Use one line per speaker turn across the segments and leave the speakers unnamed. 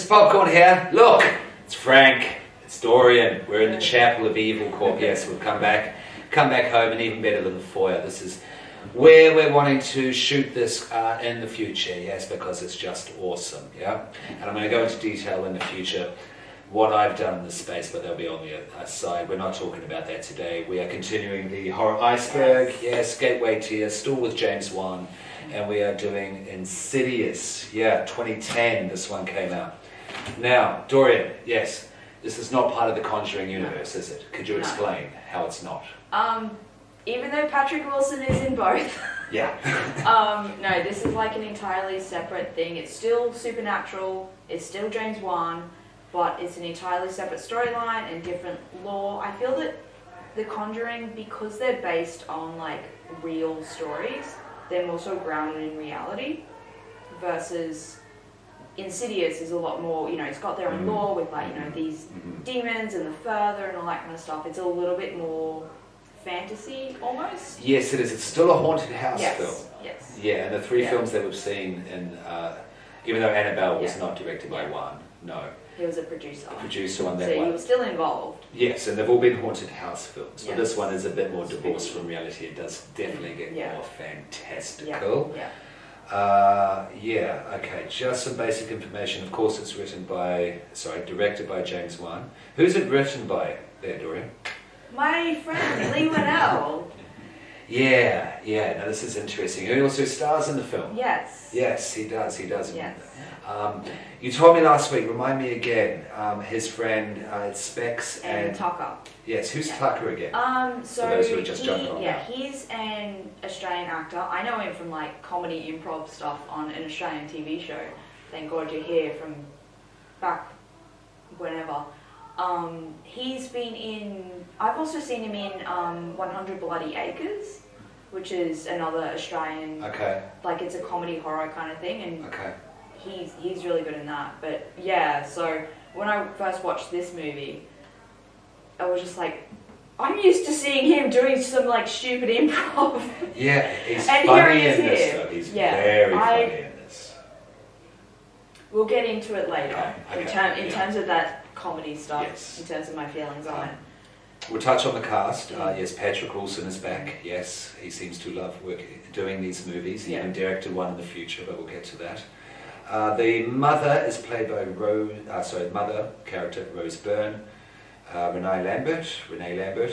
Popcorn here. Look, it's Frank. It's Dorian. We're in the Chapel of Evil Corp. Yes, we've come back home, an even better little foyer. This is where we're wanting to shoot this in the future. Yes, because it's just awesome. Yeah, and I'm going to go into detail in the future what I've done in this space, but they'll be on the side. We're not talking about that today. We are continuing the Horror Iceberg. Yes, Gateway Tier, still with James Wan. And we are doing Insidious. Yeah, 2010 this one came out. Now, Dorian, yes, this is not part of the Conjuring universe, is it? Could you explain how it's not?
Even though Patrick Wilson is in both.
Yeah.
No, this is like an entirely separate thing. It's still supernatural, it's still James Wan, but it's an entirely separate storyline and different lore. I feel that the Conjuring, because they're based on like real stories, they're more so grounded in reality, versus Insidious is a lot more, you know, it's got their own lore with like, you know, these demons and the further and all that kind of stuff. It's a little bit more fantasy almost.
Yes, it is. It's still a haunted house film.
Yes.
Yeah, and the three films that we've seen, in, even though Annabelle was not directed by Wan, no.
He was a producer.
A producer on that one.
So he was still involved.
Yes, and they've all been haunted house films. But
Yes.
this one is a bit more divorced from reality. It does definitely get more fantastical. Okay, just some basic information. Of course, it's directed by James Wan. Who's it written by there, Dorian?
My friend Lee Winnell.
Yeah. Now this is interesting. He also stars in the film.
Yes.
Yes, he does.
Yes.
You told me last week. Remind me again. His friend Specs
and Tucker.
Yes. Who's Tucker again?
So
for those who are just jumping on.
Yeah, he's an Australian actor. I know him from like comedy improv stuff on an Australian TV show. Thank God You're Here, from back whenever. He's been in. I've also seen him in 100 Bloody Acres, which is another Australian.
Okay.
Like it's a comedy horror kind of thing, and
okay.
He's really good in that. But yeah, so when I first watched this movie, I was just like, I'm used to seeing him doing some like stupid improv.
Yeah, he's
and
funny
here he is
in this
here.
though. He's very funny in this.
We'll get into it later
Okay.
in terms of that comedy stuff.
Yes.
In terms of my feelings on it.
We'll touch on the cast. Yes, Patrick Wilson is back. Yes, he seems to love doing these movies. He even directed one in the future, but we'll get to that. The mother is played by mother character Rose Byrne. Renee Lambert,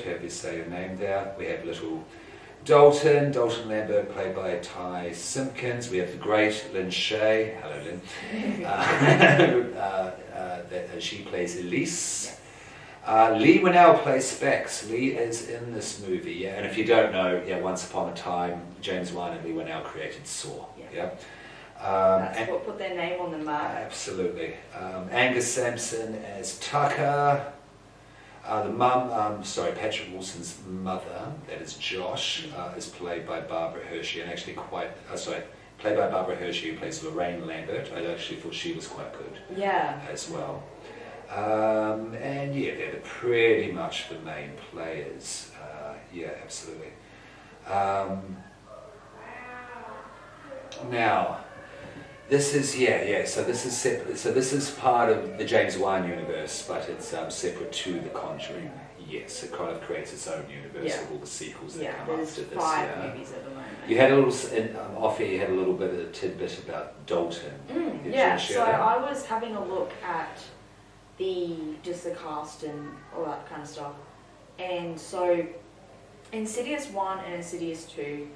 however you say her name there. We have little Dalton Lambert, played by Ty Simpkins. We have the great Lynn Shay. Hello, Lynn. She plays Elise. Lee Winnell plays Specs. Lee is in this movie, and if you don't know, once upon a time, James Wan and Lee Winnell created Saw.
That's what put their name on the map.
Absolutely. Angus Sampson as Tucker. The mum, Patrick Wilson's mother, that is Josh, is played by Barbara Hershey, and actually played by Barbara Hershey, who plays Lorraine Lambert. I actually thought she was quite good.
Yeah.
As well. They're pretty much the main players. Absolutely. Now, this is So this is separate. So this is part of the James Wan universe, but it's separate to the Conjuring. Yes, it kind of creates its own universe with all the sequels that come after this.
There's 5 movies at the moment.
You had a little off here. You had a little bit of a tidbit about Dalton.
So I was having a look at the cast and all that kind of stuff, and so Insidious 1 and Insidious 2,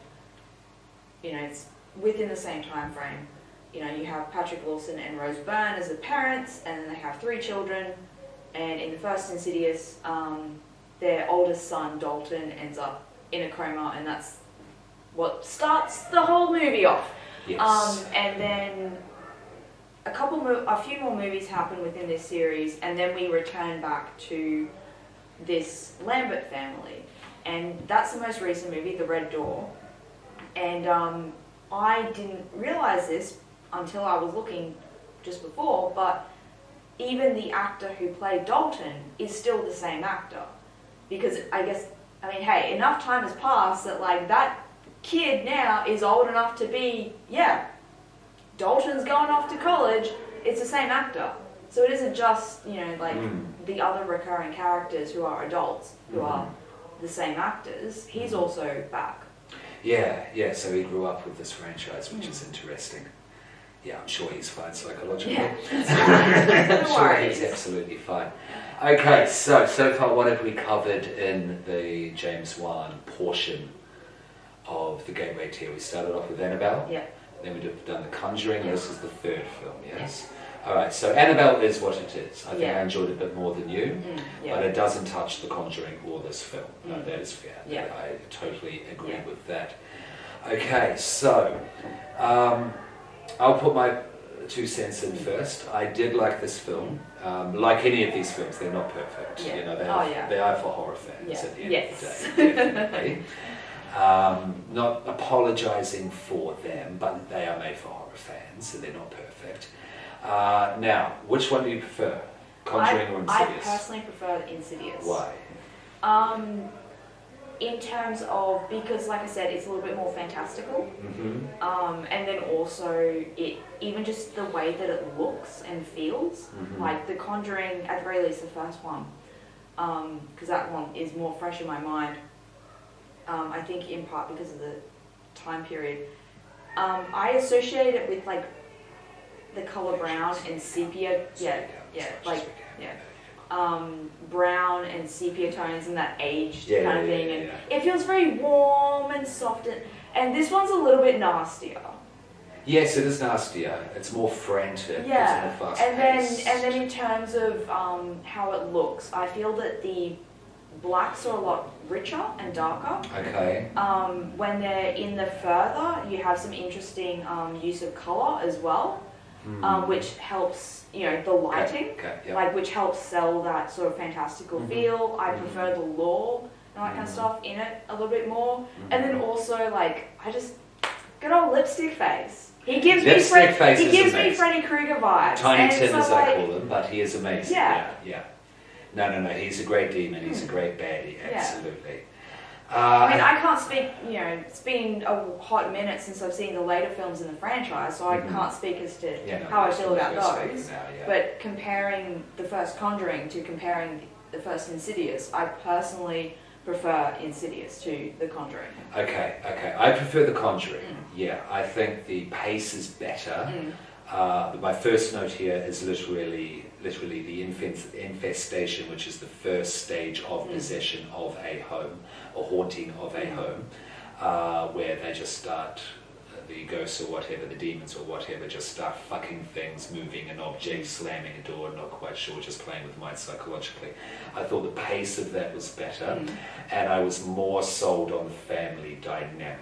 you know, it's within the same time frame. You know, you have Patrick Wilson and Rose Byrne as the parents, and then they have 3 children. And in the first Insidious, their oldest son, Dalton, ends up in a coma, and that's what starts the whole movie off.
Yes.
And then a few more movies happen within this series, and then we return back to this Lambert family. And that's the most recent movie, The Red Door. And I didn't realise this until I was looking just before, but even the actor who played Dalton is still the same actor. Because hey, enough time has passed that like that kid now is old enough to be, Dalton's going off to college, it's the same actor. So it isn't just, like the other recurring characters who are adults, who are the same actors. He's also back.
Yeah, so he grew up with this franchise, which is interesting. Yeah, I'm sure he's fine psychologically.
Yeah, no
I'm sure
worries.
he's absolutely fine. Okay, so far what have we covered in the James Wan portion of the Gateway tier? We started off with Annabelle.
Yeah.
Then we've done The Conjuring. This is the third film, yes? All right, so Annabelle is what it is. I think I enjoyed it a bit more than you, but it doesn't touch The Conjuring or this film. No, that is fair.
Yeah.
I totally agree with that. Okay, so I'll put my 2 cents in first. I did like this film. Like any of these films, they're not perfect.
Yeah.
You know, they are for horror fans at the end of the day, definitely. Not apologising for them, but they are made for horror fans, so they're not perfect. Now, which one do you prefer? Conjuring or Insidious?
I personally prefer Insidious.
Why?
In terms of, because like I said, it's a little bit more fantastical. And then also, even just the way that it looks and feels. Like The Conjuring, at the very least the first one, because that one is more fresh in my mind. I think in part because of the time period. I associate it with like the color brown and sepia. Brown and sepia tones and that aged kind of thing, and it feels very warm and soft. And this one's a little bit nastier.
Yes, it is nastier. It's more frantic.
Yeah,
it's more
and then in terms of how it looks, I feel that the blacks are a lot richer and darker.
Okay.
When they're in the further, you have some interesting use of color as well, which helps, the lighting, like which helps sell that sort of fantastical feel. I prefer the lore and that kind of stuff in it a little bit more. And then also, like, I just good old lipstick face. He gives me Freddy Krueger vibes.
Tiny Tim, as I call him, but he is amazing. Yeah. No, he's a great demon. He's a great baddie. Absolutely.
I mean, I can't speak, it's been a hot minute since I've seen the later films in the franchise, so I can't speak as to how I feel about those. But comparing the first Conjuring to comparing the first Insidious, I personally prefer Insidious to The Conjuring. Okay.
I prefer The Conjuring. Yeah, I think the pace is better. My first note here is literally the infestation, which is the first stage of possession of a home, or haunting of a home, where they just start, the ghosts or whatever, the demons or whatever, just start fucking things, moving an object, slamming a door, not quite sure, just playing with mind psychologically. I thought the pace of that was better, and I was more sold on the family dynamic.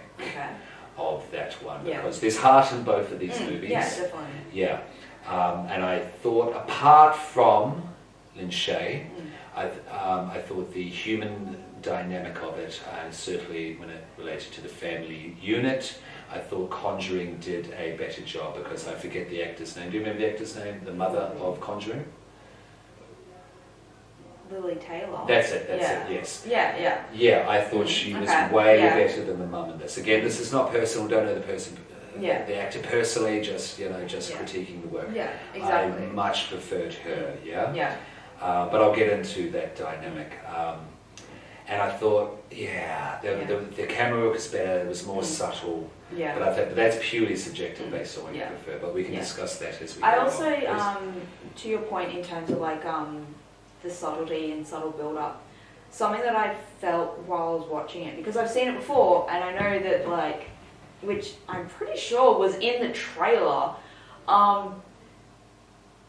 Of that one, because there's heart in both of these movies.
Yeah, definitely.
Yeah, and I thought, apart from Lin Shaye, I thought the human dynamic of it, and certainly when it related to the family unit, I thought Conjuring did a better job, because I forget the actor's name. Do you remember the actor's name? The mother of Conjuring?
Lily Taylor.
That's it, yes.
Yeah,
I thought she was way better than the mum in this. Again, this is not personal, don't know the person, the actor personally, just critiquing the work.
Yeah, exactly.
I much preferred her, but I'll get into that dynamic. And I thought, the camera work is better, it was more subtle. But I think that's purely subjective based on what you prefer, but we can discuss that as we go
I also,
on,
to your point in terms of like, the subtlety and subtle build-up. Something that I felt while I was watching it, because I've seen it before, and I know that, like, which I'm pretty sure was in the trailer,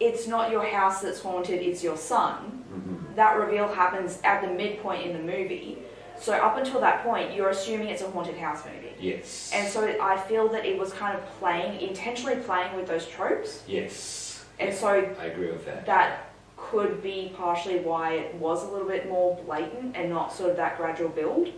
it's not your house that's haunted, it's your son. That reveal happens at the midpoint in the movie. So up until that point, you're assuming it's a haunted house movie.
Yes.
And so I feel that it was kind of intentionally playing with those tropes.
Yes.
And so
I agree with that.
That could be partially why it was a little bit more blatant and not sort of that gradual build.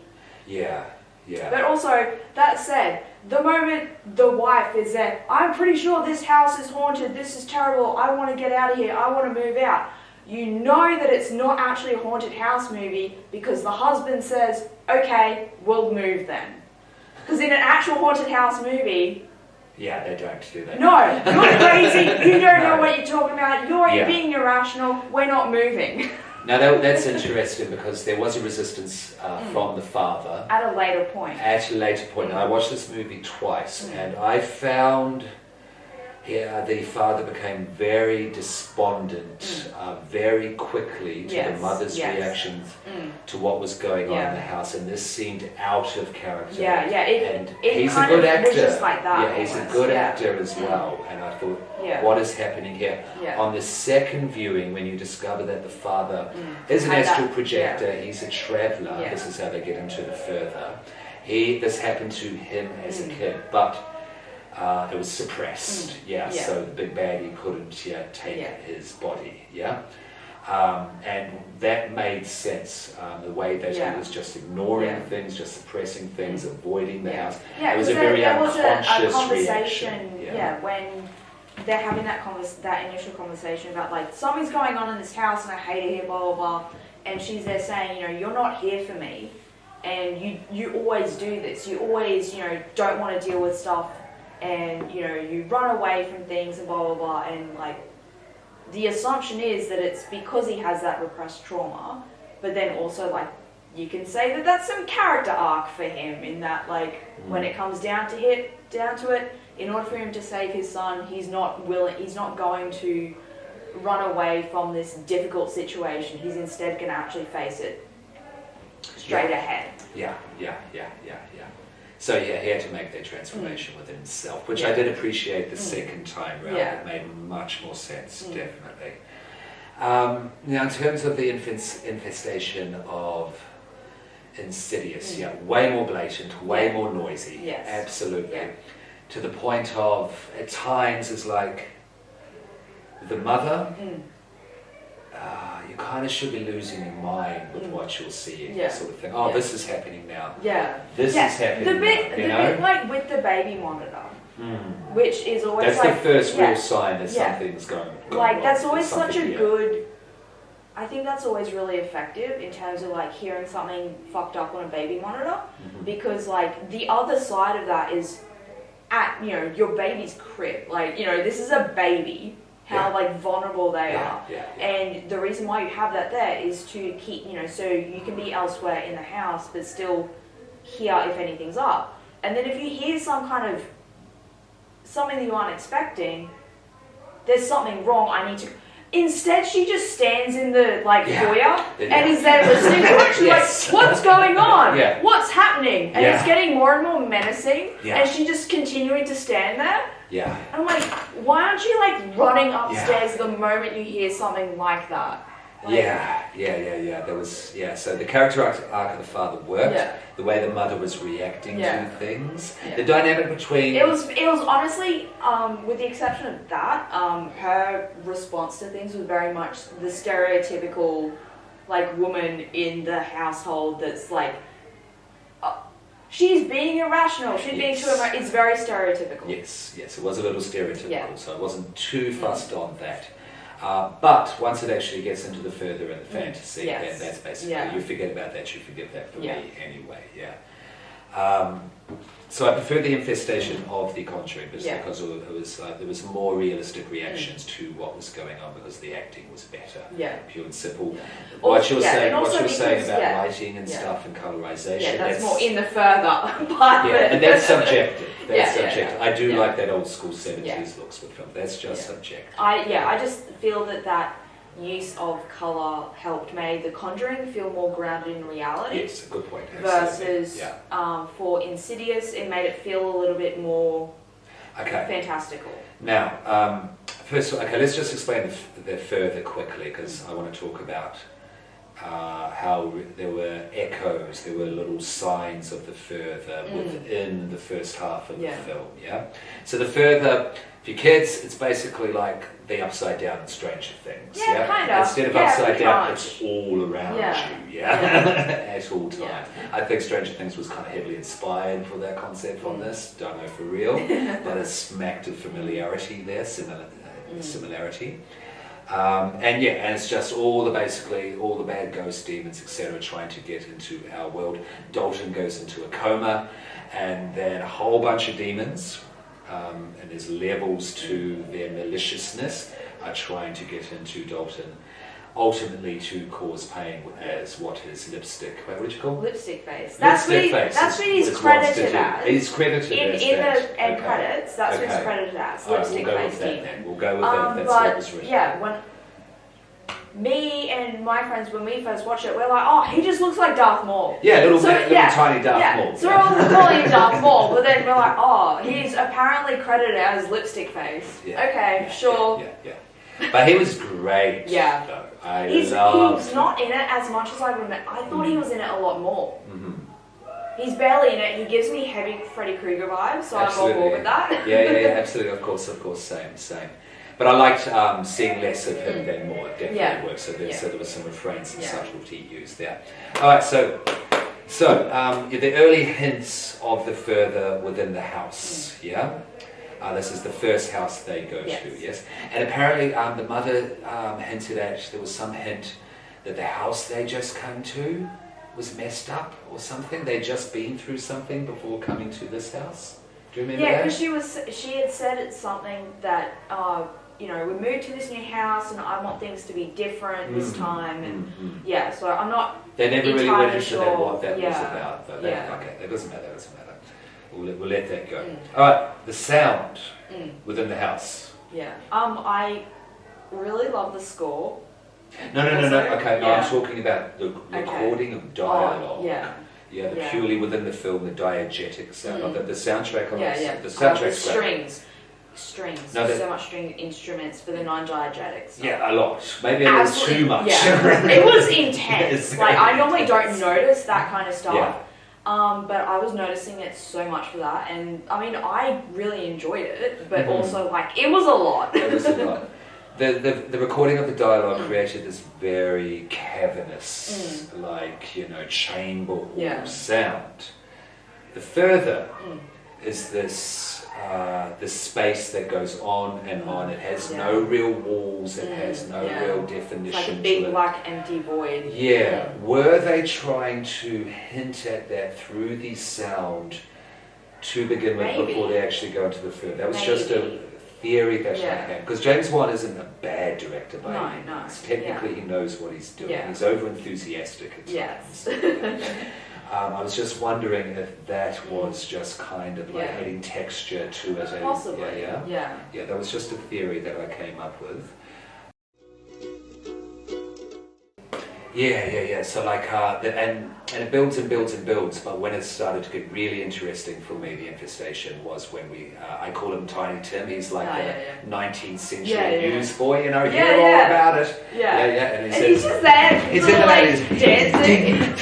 Yeah.
But also, that said, the moment the wife is there, I'm pretty sure this house is haunted, this is terrible, I want to get out of here, I want to move out. You know that it's not actually a haunted house movie because the husband says, okay, we'll move then. Because in an actual haunted house movie,
Yeah, they don't do that.
No, you're crazy. You don't know
No.
what you're talking about. You're
Yeah.
being irrational. We're not moving.
Now that's interesting because there was a resistance from the father
At a later point.
at a later point. And I watched this movie twice, and I found the father became very despondent very quickly to the mother's reactions to what was going on in the house, and this seemed out of character.
It
he's a
kind
good
of
actor.
was just like that.
Yeah, he's a good actor as well. And I thought, what is happening here?
Yeah.
On the second viewing, when you discover that the father is an
Had that-
astral projector, he's a traveller.
Yeah.
This is how they get into the further. This happened to him as a kid, but it was suppressed. So the big baddie couldn't take his body. And that made sense. The way that he was just ignoring things, just suppressing things, avoiding the house.
Yeah,
it was a very unconscious reaction.
When they're having that initial conversation about like something's going on in this house and I hate it here, blah blah blah, and she's there saying, you're not here for me, and you always do this. You always don't want to deal with stuff, and you run away from things and blah blah blah, and like the assumption is that it's because he has that repressed trauma, but then also like you can say that that's some character arc for him in that like when it comes down to it, in order for him to save his son, he's not going to run away from this difficult situation. He's instead going to actually face it straight ahead.
Yeah. So he had to make that transformation within himself, which I did appreciate the second time round. It made much more sense, definitely. Now, in terms of the infestation of Insidious, way more blatant, way more noisy.
Yes.
Absolutely.
Yeah.
To the point of, at times, it's like the mother, you kind of should be losing your mind with what you're seeing, sort of thing. Oh, this is happening now.
Yeah.
This is happening
the bit,
now,
the bit like with the baby monitor, which is always
that's
like...
the first real sign that something's going
like,
wrong.
that's always
There's
such a
something
good... I think that's always really effective in terms of like hearing something fucked up on a baby monitor, because like the other side of that is at your baby's crib. Like this is a baby, how like vulnerable they are, and the reason why you have that there is to keep so you can be elsewhere in the house but still hear if anything's up. And then if you hear some kind of something that you aren't expecting, there's something wrong, I need to... Instead, she just stands in the foyer and is there listening to it. She's like, "What's going on? What's happening?" And it's getting more and more menacing. And she just continuing to stand there.
Yeah.
I'm like, why aren't you like running upstairs the moment you hear something like that? Like,
There was So the character arc of the father worked. The way the mother was reacting to things. The dynamic between
it was honestly, with the exception of that, her response to things was very much the stereotypical like woman in the household that's like she's being irrational. She's being too emotional. It's very stereotypical.
Yes, it was a little stereotypical. So I wasn't too fussed on that. But once it actually gets into the further and the fantasy, that's basically, you forget about that, you forget that for me anyway, so I prefer the infestation of the Conjuring because it was there was more realistic reactions to what was going on because the acting was better, pure and simple. What you're saying about lighting and stuff and colorization,
that's more in the further part.
And that's subjective. That's subjective. I do like that old school 70s looks with film. That's just subjective.
I just feel that use of colour helped make The Conjuring feel more grounded in reality.
Yes, a good point.
Versus for Insidious, it made it feel a little bit more fantastical.
Now, first of all, let's just explain the further quickly because I want to talk about how there were echoes, there were little signs of the further within the first half of the film. So the further, for kids, it's basically like the upside down in Stranger Things.
Kind of.
Instead of upside down, it's all around you. At all times. I think Stranger Things was kind of heavily inspired for that concept from this. Don't know for real, but it smacked of familiarity there, similarity. And it's just all the bad ghost demons, etc., trying to get into our world. Dalton goes into a coma, and then a whole bunch of demons and there's levels to their maliciousness, are trying to get into Dalton, ultimately to cause pain as what is lipstick. What do you call it?
Lipstick face. That's what he's credited as.
He's credited as
in
that.
the end credits. That's what he's credited as. Lipstick face demon.
We'll go with that. That's what was written.
Yeah, when me and my friends, when we first watched it, we're like, oh, he just looks like Darth Maul.
Yeah, little tiny Darth Maul.
So we're all calling him Darth Maul, but then we're like, oh, he's apparently credited as Lipstick Face. Yeah, okay, sure.
Yeah. But he was great.
Yeah.
Though.
He's not in it as much as I remember. I thought he was in it a lot more.
Mm-hmm.
He's barely in it. He gives me heavy Freddy Krueger vibes, so
absolutely.
I'm on board with that.
yeah, absolutely. Of course, same. But I liked seeing less of him than more. It definitely works. So there was some refrains and subtlety used there. All right, so the early hints of the further within the house, this is the first house they go to, yes? And apparently the mother hinted at, there was some hint that the house they just came to was messed up or something. They'd just been through something before coming to this house. Do you remember that?
Yeah, because she had said it's something that, we moved to this new house and I want things to be different this time. And so I'm not
They never really went into
sure.
what that was about. Though. Okay, that doesn't matter. We'll let that go. All right, the sound within the house.
Yeah. I really love the score.
No. Okay, no, I'm talking about the recording of dialogue. Purely within the film, the diegetic sound. Not the soundtrack. The soundtrack. Strings. No, so much string instruments for the non-diegetic stuff. Yeah, a lot. Maybe a little too much.
Yeah. It was intense. Like, I normally don't notice that kind of stuff. Yeah. But I was noticing it so much for that, and I mean, I really enjoyed it, but also, like, it was a lot.
It was a lot. The recording of the dialogue created this very cavernous, chamber sound. The further is this space that goes on and on. It has no real walls. It has no real definition.
It's like a big black empty void.
Yeah. Were they trying to hint at that through the sound to begin with before they actually go into the film? That was just a theory that I had. Because James Wan isn't a bad director by any means. Technically, he knows what he's doing. He's over-enthusiastic at times.
Yes.
I was just wondering if that was just kind of like adding texture to it.
Possibly.
Yeah, that was just a theory that I came up with. Yeah. So and it builds and builds. But when it started to get really interesting for me, the infestation was when I call him Tiny Tim. He's like a 19th century newsboy, hear all about it. And
he's just there. He's in the dancing.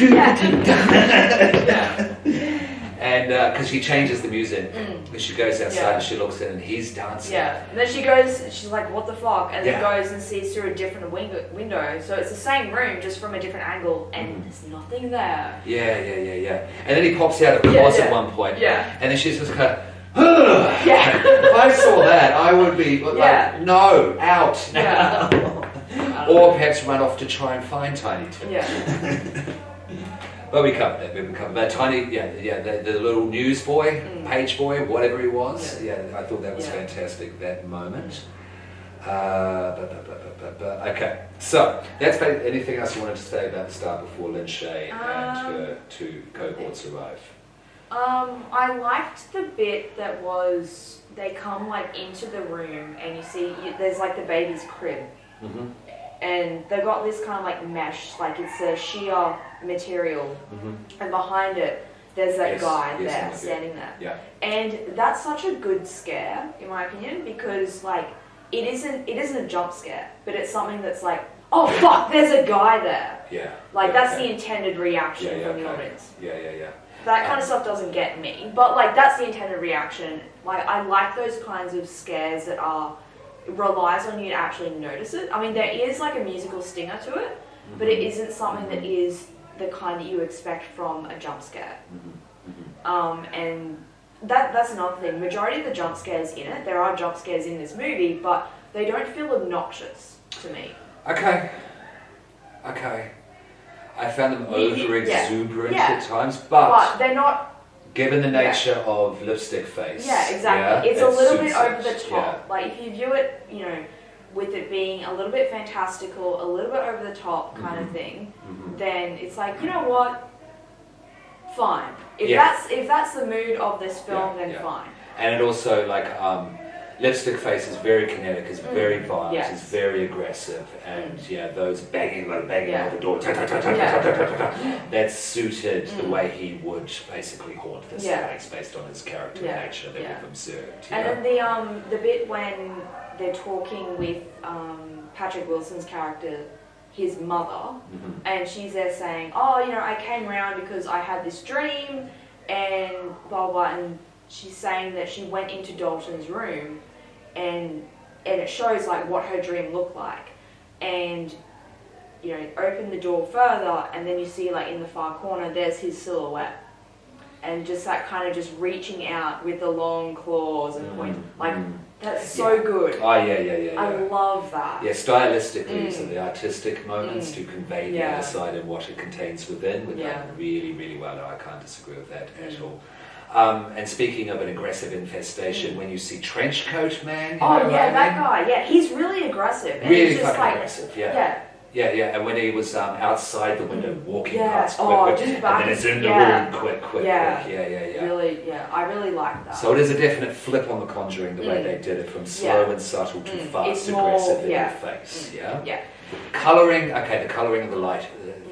And because she changes the music, she goes outside and she looks in and he's dancing.
Yeah, and then she goes, she's like, what the fuck? And then goes and sees through a different window. So it's the same room, just from a different angle, and there's nothing there.
Yeah. And then he pops out of the closet at one point.
Yeah.
And then she's just kind of, if I saw that, I would be like, no, out now. Or perhaps run off to try and find Tiny Tim.
Yeah.
But we covered that. Tiny, the little newsboy, page boy, whatever he was. I thought that was fantastic, that moment. Okay, so that's anything else you wanted to say about the start before Lynn Shay and her two cohorts arrive?
I liked the bit that was, they come into the room and you see, there's the baby's crib. Mm-hmm. And they've got this kind of mesh, it's a sheer material, and behind it there's that guy there standing there. Yeah. And that's such a good scare, in my opinion, because it isn't a jump scare, but it's something that's oh fuck, there's a guy there.
Yeah.
That's the intended reaction from the audience.
Yeah.
That kind of stuff doesn't get me, but that's the intended reaction. I like those kinds of scares that relies on you to actually notice it. I mean, there is a musical stinger to it, but it isn't something that is the kind that you expect from a jump scare. And that's another thing. Majority of the jump scares in it, there are jump scares in this movie, but they don't feel obnoxious to me.
Okay. I found them over exuberant at times, but
they're not
Given the nature of Lipstick Face.
Yeah, exactly. It's a little bit over the top. Like if you view it, you know, with it being a little bit fantastical, a little bit over the top kind of thing, then it's like, you know what? Fine. If that's the mood of this film, then fine.
And it also like Lipstick Face is very kinetic, is very violent, is very aggressive, and those banging on the door, that suited the way he would basically haunt this place based on his character nature that we've observed.
And then the bit when they're talking with Patrick Wilson's character, his mother, and she's there saying, oh, you know, I came around because I had this dream, and blah blah, and she's saying that she went into Dalton's room, and it shows like what her dream looked like, and you know, open the door further, and then you see like in the far corner there's his silhouette, and just that kind of just reaching out with the long claws and point like. That's so good.
Oh, yeah.
I love that.
Yeah, stylistically, so the artistic moments to convey the other side and what it contains within were done really, really well. I can't disagree with that at all. And speaking of an aggressive infestation, when you see Trenchcoat Man,
that guy, he's really aggressive. And
really
he's just
fucking aggressive, Yeah, and when he was outside the window walking past quick, and then it's in the room quick.
Really, I really like that.
So it is a definite flip on The Conjuring, the way they did it, from slow and subtle to fast, aggressive in your face. Colouring, the colouring of the light,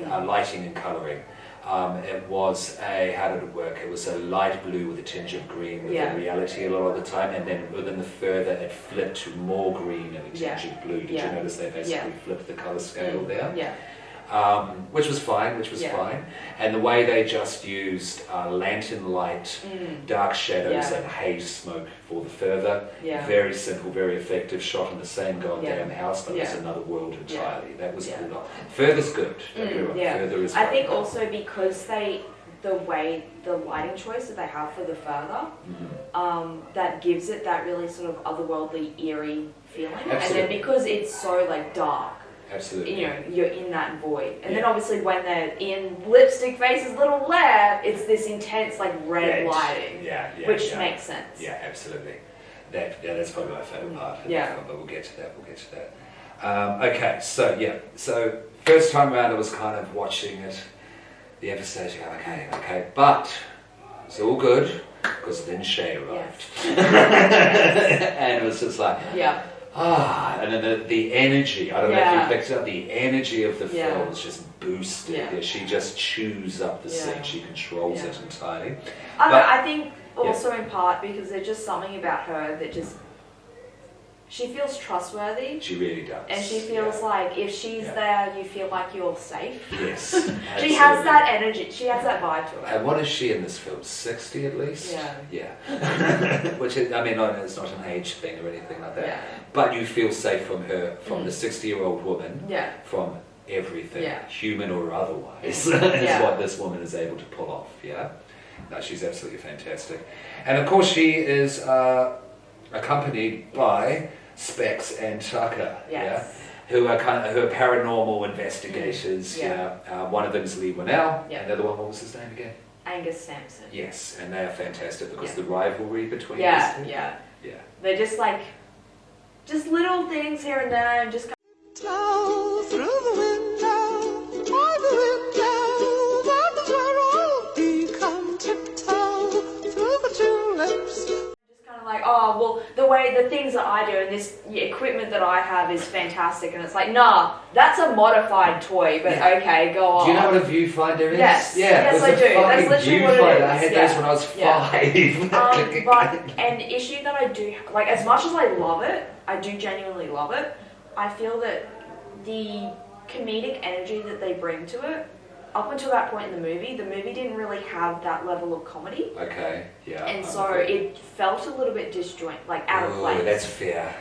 lighting and colouring. It was how did it work? It was a light blue with a tinge of green within reality a lot of the time, and then within the further it flipped to more green and a tinge of blue. Did you notice they basically flipped the colour scale there? Which was fine, And the way they just used lantern light, dark shadows and haze smoke for the further. Very simple, very effective, shot in the same goddamn house, but it's another world entirely. That was cool. Further's good. Further is
I think also because the way the lighting choice that they have for the further, that gives it that really sort of otherworldly, eerie feeling. Absolutely. And then because it's so like dark,
absolutely,
you know, you're in that void. And then obviously when they're in Lipstick Face's little lair, it's this intense like red lighting, which makes sense.
Yeah, absolutely. That's probably my favourite part of the film, but we'll get to that. Okay, so first time around I was kind of watching it, the episode, okay, but it's all good because then Shay arrived. And it was just like, and then the energy, I don't know if you picked up, the energy of the film is just boosted. She just chews up the scene, she controls it entirely.
I think also in part because there's just something about her that just, she feels trustworthy.
She really does.
And she feels like if she's there, you feel like you're safe.
Yes.
She has that energy. She has that vibe to her.
And what is she in this film? 60 at least? Yeah. Which is, I mean, it's not an age thing or anything like that. But you feel safe from her, from the 60-year-old woman, from everything, human or otherwise, is what this woman is able to pull off. No, she's absolutely fantastic. And of course she is accompanied by Specs and Tucker, who are paranormal investigators. One of them is Lee Winnell, and the other one, what was his name again?
Angus Sampson.
Yes, and they are fantastic because the rivalry between
these two. They're just like, just little things here and there, and just
through the window, by the window, down the general, he come tiptoe through the tulips.
Like, oh, well, the things that I do and this equipment that I have is fantastic, and it's like, nah, that's a modified toy, but okay, go on.
Do you know what a viewfinder is?
Yes, I do. That's literally what it is.
I had those when I was 5.
But an issue that I do, like, as much as I love it, I do genuinely love it, I feel that the comedic energy that they bring to it, up until that point in the movie didn't really have that level of comedy.
Okay, yeah.
And so it felt a little bit disjoint, like out of place.
That's fair.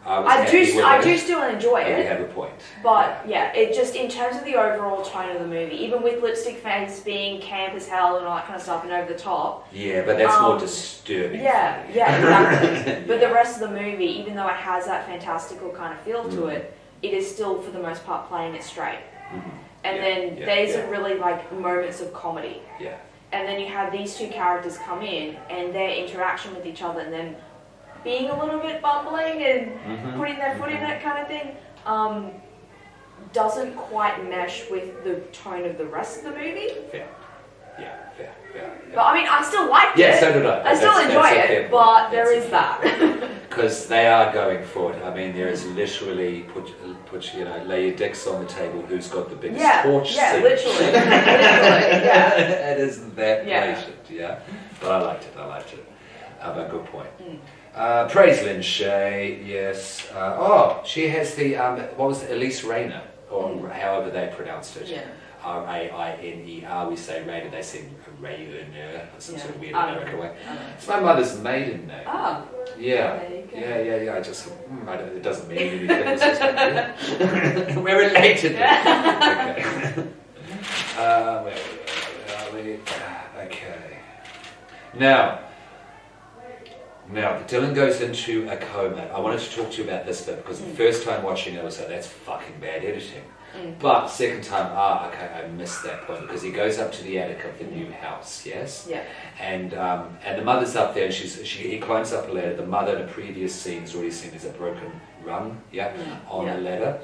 I do still enjoy it.
You have a point.
But it just, in terms of the overall tone of the movie, even with Lipstick Face being camp as hell and all that kind of stuff and over the top.
Yeah, but that's more disturbing.
Yeah, exactly. But the rest of the movie, even though it has that fantastical kind of feel to it, it is still, for the most part, playing it straight. And then there's really like moments of comedy. and then you have these two characters come in and their interaction with each other, and then being a little bit bumbling and putting their foot in it kind of thing, doesn't quite mesh with the tone of the rest of the movie.
Fair. Yeah.
But I mean, I still liked it.
Yeah, so did I.
I still enjoy it, but there is that.
Because they are going for it. I mean, there is literally put lay your dicks on the table. Who's got the biggest torch?
Yeah,
scene.
literally, yeah.
It isn't that blatant, yeah. But I liked it. But good point. Praise Lynn Shay, yes. She has the what was it, Elise Rayner, or however they pronounced it.
Yeah.
Rainer, we say Rainer, they say Rainer, some sort of weird American way. It's my mother's maiden name.
Oh.
Yeah.
There you go.
Yeah. I just, it doesn't mean anything. It's just, we're related. Okay. Where are we? Okay. Now, Dylan goes into a coma. I wanted to talk to you about this bit because the first time watching it, I was like, that's fucking bad editing. But second time, I missed that point because he goes up to the attic of the new house, yes?
Yeah.
And the mother's up there and he climbs up a ladder. The mother in a previous scene has already seen there's a broken rung, on the ladder.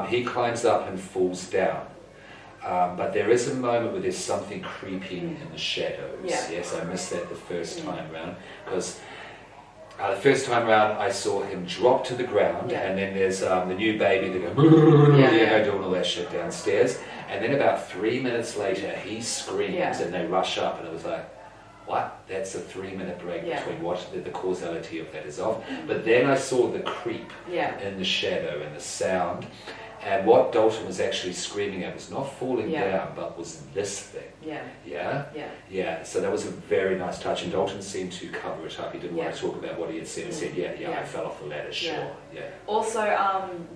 He climbs up and falls down. But there is a moment where there's something creeping in the shadows.
Yeah.
Yes, I missed that the first time round because the first time round I saw him drop to the ground, and then there's the new baby that goes doing all that shit downstairs, and then about 3 minutes later he screams and they rush up, and it was like, what? That's a 3-minute break between what the causality of that is off. But then I saw the creep in the shadow and the sound. And what Dalton was actually screaming at was not falling down, but was this thing. Yeah. So that was a very nice touch, and Dalton seemed to cover it up. He didn't want to talk about what he had said. He said, I fell off the ladder, sure. Yeah.
Also,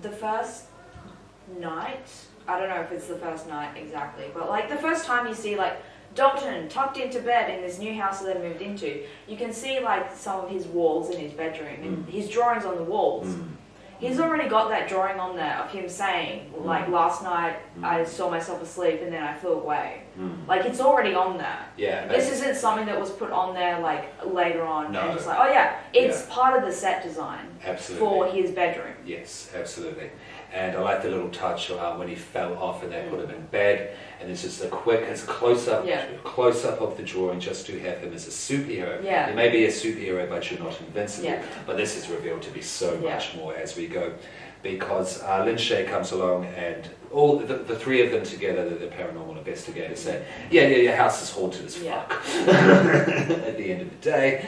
the first night, I don't know if it's the first night exactly, but like the first time you see like Dalton tucked into bed in this new house that they moved into, you can see like some of his walls in his bedroom and his drawings on the walls. He's already got that drawing on there of him saying, like, last night I saw myself asleep and then I flew away. Like, it's already on there.
Yeah.
This isn't something that was put on there, like, later on.
No.
And it's like, it's part of the set design.
Absolutely.
For his bedroom.
Yes, absolutely. And I like the little touch when he fell off and they put him in bed, and it's just a close up of the drawing just to have him as a superhero.
Yeah.
You may be a superhero, but you're not invincible.
Yeah.
But this is revealed to be so much more as we go, because Lynn Shay comes along and all the three of them together, the paranormal investigators, say, your house is haunted as fuck. At the end of the day,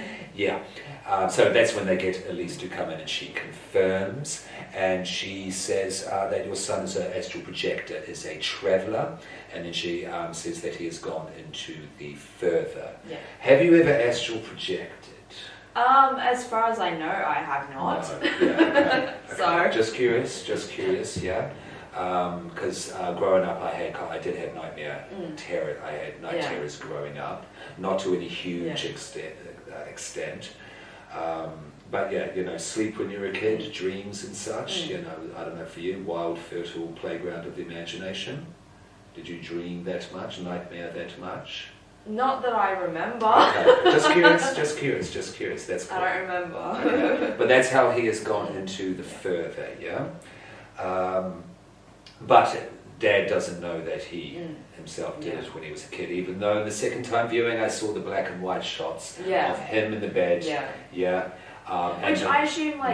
so that's when they get Elise to come in, and she confirms, and she says that your son is an astral projector, is a traveller, and then she says that he has gone into the further. Yeah. Have you ever astral projected?
As far as I know, I have not.
No. Okay.
So
just curious, yeah. Because growing up, I did have nightmare terror. I had night terrors growing up, not to any huge extent. But sleep when you're a kid, dreams and such. I don't know for you, wild, fertile playground of the imagination. Did you dream that much, nightmare that much?
Not that I remember.
Okay. Just curious. That's cool.
I don't remember.
Okay. But that's how he has gone into the further, yeah? But Dad doesn't know that he himself did it when he was a kid, even though in the second time viewing I saw the black and white shots of him in the bed. Which I assume,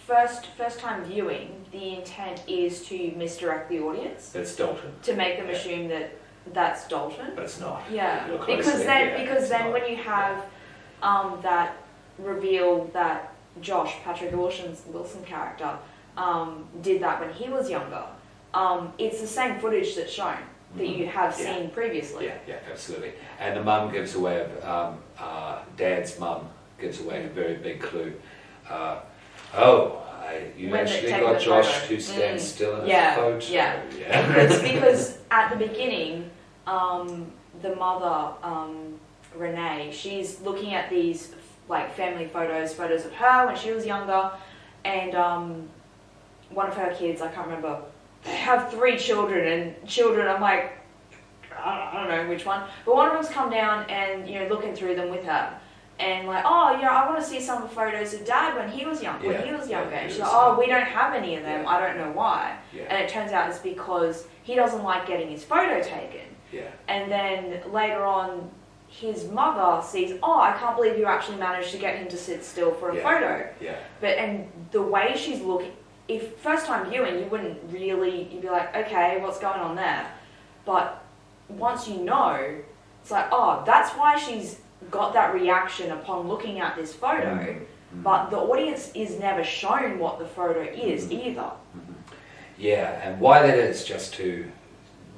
first time viewing, the intent is to misdirect the audience.
That's Dalton.
To make them assume that that's Dalton.
But it's not.
Yeah, because then when you have that reveal that Josh, Patrick Wilson character, did that when he was younger, it's the same footage that's shown that you have seen previously.
Yeah, absolutely. And the mum gives away, Dad's mum gives away a very big clue. You
When
actually
they
got
take the
Josh
photo.
to stand still in a photo.
Yeah. Because at the beginning, the mother, Renee, she's looking at these family photos of her when she was younger, and one of her kids, I can't remember, they have 3 children, I'm like, I don't know which one, but one of them's come down and, you know, looking through them with her. And like, oh, you know, I want to see some of the photos of Dad when he was young,
Yeah.
when he was younger.
Yeah,
And
he
she's
was
like, oh,
young.
we don't have any of them.
Yeah.
I don't know why.
Yeah.
And it turns out it's because he doesn't like getting his photo taken.
Yeah.
And then later on, his mother sees, oh, I can't believe you actually managed to get him to sit still for a
Yeah.
photo.
Yeah.
But, and the way she's looking, if first time viewing, you wouldn't really, you'd be like, okay, what's going on there? But once you know, it's like, oh, that's why she's got that reaction upon looking at this photo.
Mm-hmm.
But the audience is never shown what the photo is either.
Mm-hmm. Yeah, and why that is, just to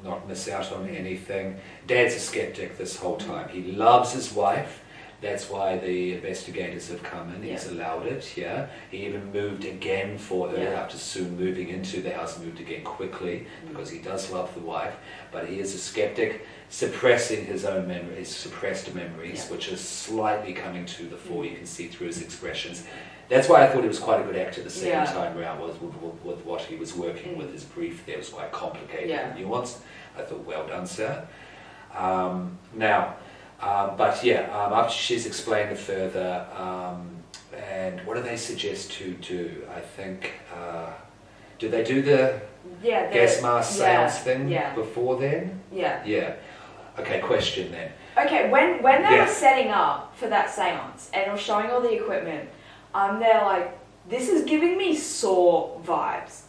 not miss out on anything. Dad's a skeptic this whole time. He loves his wife. That's why the investigators have come in. He's allowed it, yeah. He even moved again for her after soon moving into the house, moved again quickly because he does love the wife. But he is a skeptic, suppressing his own memories, suppressed memories, which is slightly coming to the fore. You can see through his expressions. That's why I thought he was quite a good actor the second time around, was with what he was working with. His brief there was quite complicated and nuanced. I thought, well done, sir. After she's explained it further, and what do they suggest to do? I think, do they do the gas mask seance thing before then?
Yeah.
Yeah. Okay, question then.
Okay, when they were setting up for that seance and were showing all the equipment, they're like, this is giving me Saw vibes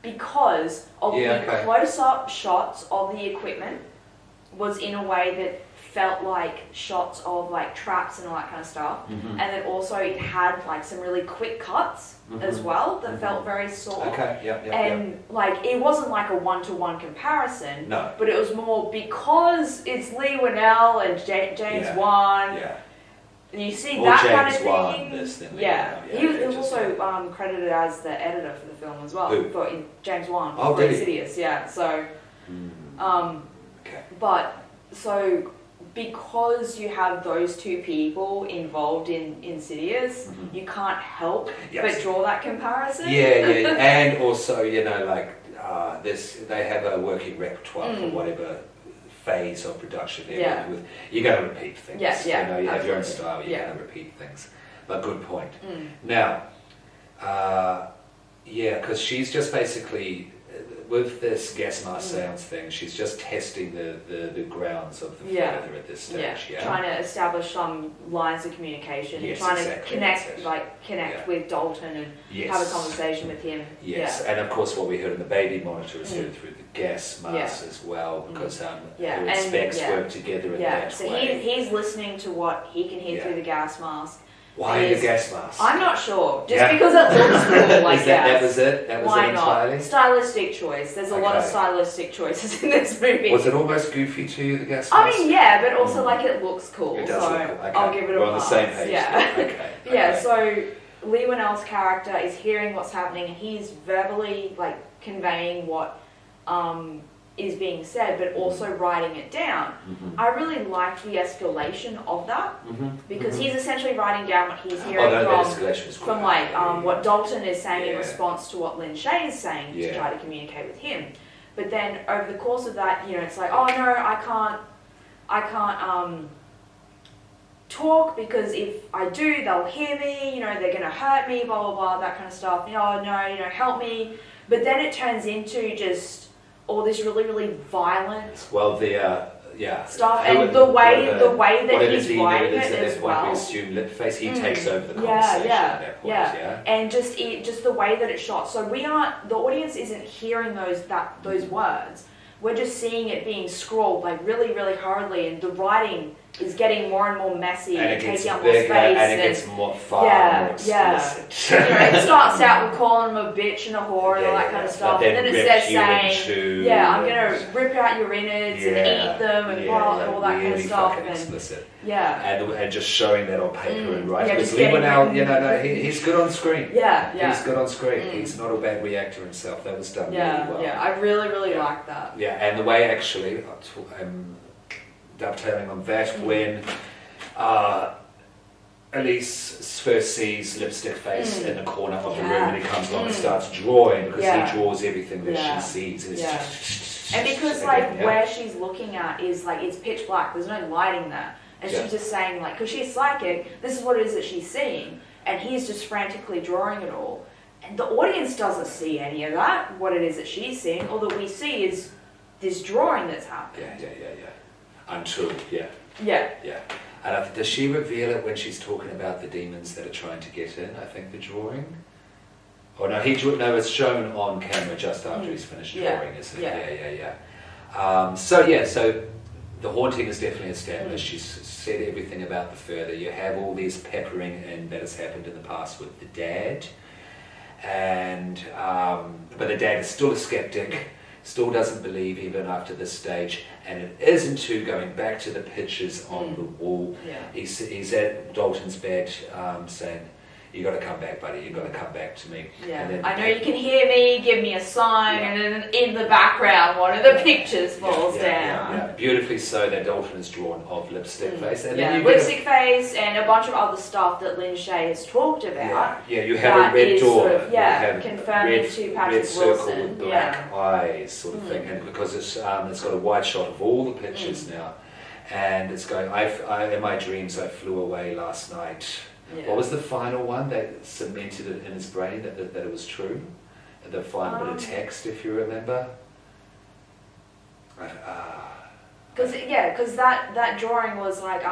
because of the close-up shots of the equipment was in a way that felt like shots of like traps and all that kind of stuff, and then also it had like some really quick cuts as well that felt very Saw. Like it wasn't like a one-to-one comparison, but it was more because it's Lee Winnell and James Wan. You see
Or
that
James
kind of
Wan,
thing. He was also credited as the editor for the film as well.
Who?
James Wan
Oh,
for
really?
Insidious. Yeah. So, but so because you have those two people involved in Insidious, you can't help but draw that comparison.
And also, you know, like they have a working repertoire for whatever phase of production they're with. You're going to repeat things. You know, you have your own style. You're going to repeat things. But good point. Now, because she's just basically with this gas mask seance thing, she's just testing the grounds of the further at this stage.
Trying to establish some lines of communication, trying to connect with Dalton and have a conversation with him.
And of course what we heard in the baby monitor is heard through the gas mask as well, because her and specs work together in that
so
way.
He's listening to what he can hear through the gas mask.
Why the gas mask?
I'm not sure. Just because it looks cool, like
that was it? That was
Why
it entirely?
not? Stylistic choice. There's a lot of stylistic choices in this movie.
Was it almost goofy to you, the gas mask?
I mean, yeah, but also like it looks cool.
It does look cool. Okay.
I'll give it a
We're on the
pass.
same page.
Yeah. So Lee Winnell's character is hearing what's happening and he's verbally like conveying what is being said, but also writing it down. I really liked the escalation of that because he's essentially writing down what he's hearing from what Dalton is saying in response to what Lin Shaye is saying to try to communicate with him. But then over the course of that, you know, it's like, oh no, I can't talk because if I do, they'll hear me. You know, they're gonna hurt me. Blah blah blah, that kind of stuff. Oh no, you know, help me. But then it turns into just all this really, really violent stuff, and the way that he's writing it as well.
We assume lip face. He takes over the conversation at that point.
And just the way that it's shot. So the audience isn't hearing those words. We're just seeing it being scrawled like really, really hurriedly, and the writing is getting more and more messy and taking up more space.
And it gets more explicit.
You know, it starts out with calling them a bitch and a whore and all that kind of stuff, and then it says saying, I'm gonna rip out your innards and eat them and all that kind of stuff.
And explicit.
And
just showing that on paper and writing. Because Lee Winnell, he's good on screen. He's good on screen. He's not a bad reactor himself. That was done really well.
I really, really liked that.
And the way actually, dovetailing on that, when Elise first sees Lipstick Face in the corner of the room, and he comes along and starts drawing because he draws everything that she sees. And,
and because where she's looking at is like it's pitch black. There's no lighting there, and she's just saying like, because she's psychic, this is what it is that she's seeing, and he's just frantically drawing it all. And the audience doesn't see any of that, what it is that she's seeing. All that we see is this drawing that's happening.
Untrue,
Yeah.
And does she reveal it when she's talking about the demons that are trying to get in, I think, the drawing? Oh, no, it's shown on camera just after he's finished drawing, isn't it? So the haunting is definitely established. She's said everything about the further. You have all these peppering in that has happened in the past with the dad. And but the dad is still a skeptic, still doesn't believe even after this stage, and it isn't too going back to the pictures on the wall. He's at Dalton's bed saying, "You got to come back, buddy. You got to come back to me."
And then, I know you can hear me. Give me a sign. And then in the background, one of the pictures falls down.
Beautifully so. That Dalton is drawn of Lipstick Face, and then
Lipstick Face, and a bunch of other stuff that Lynn Shay has talked about.
You have a red door.
Sort of, confirming to Patrick
circle
Wilson.
With black eyes, sort of thing, and because it's got a wide shot of all the pictures now, and it's going. In my dreams, I flew away last night. What was the final one that cemented it in his brain that it was true? The final bit of text, if you remember.
Because that drawing was like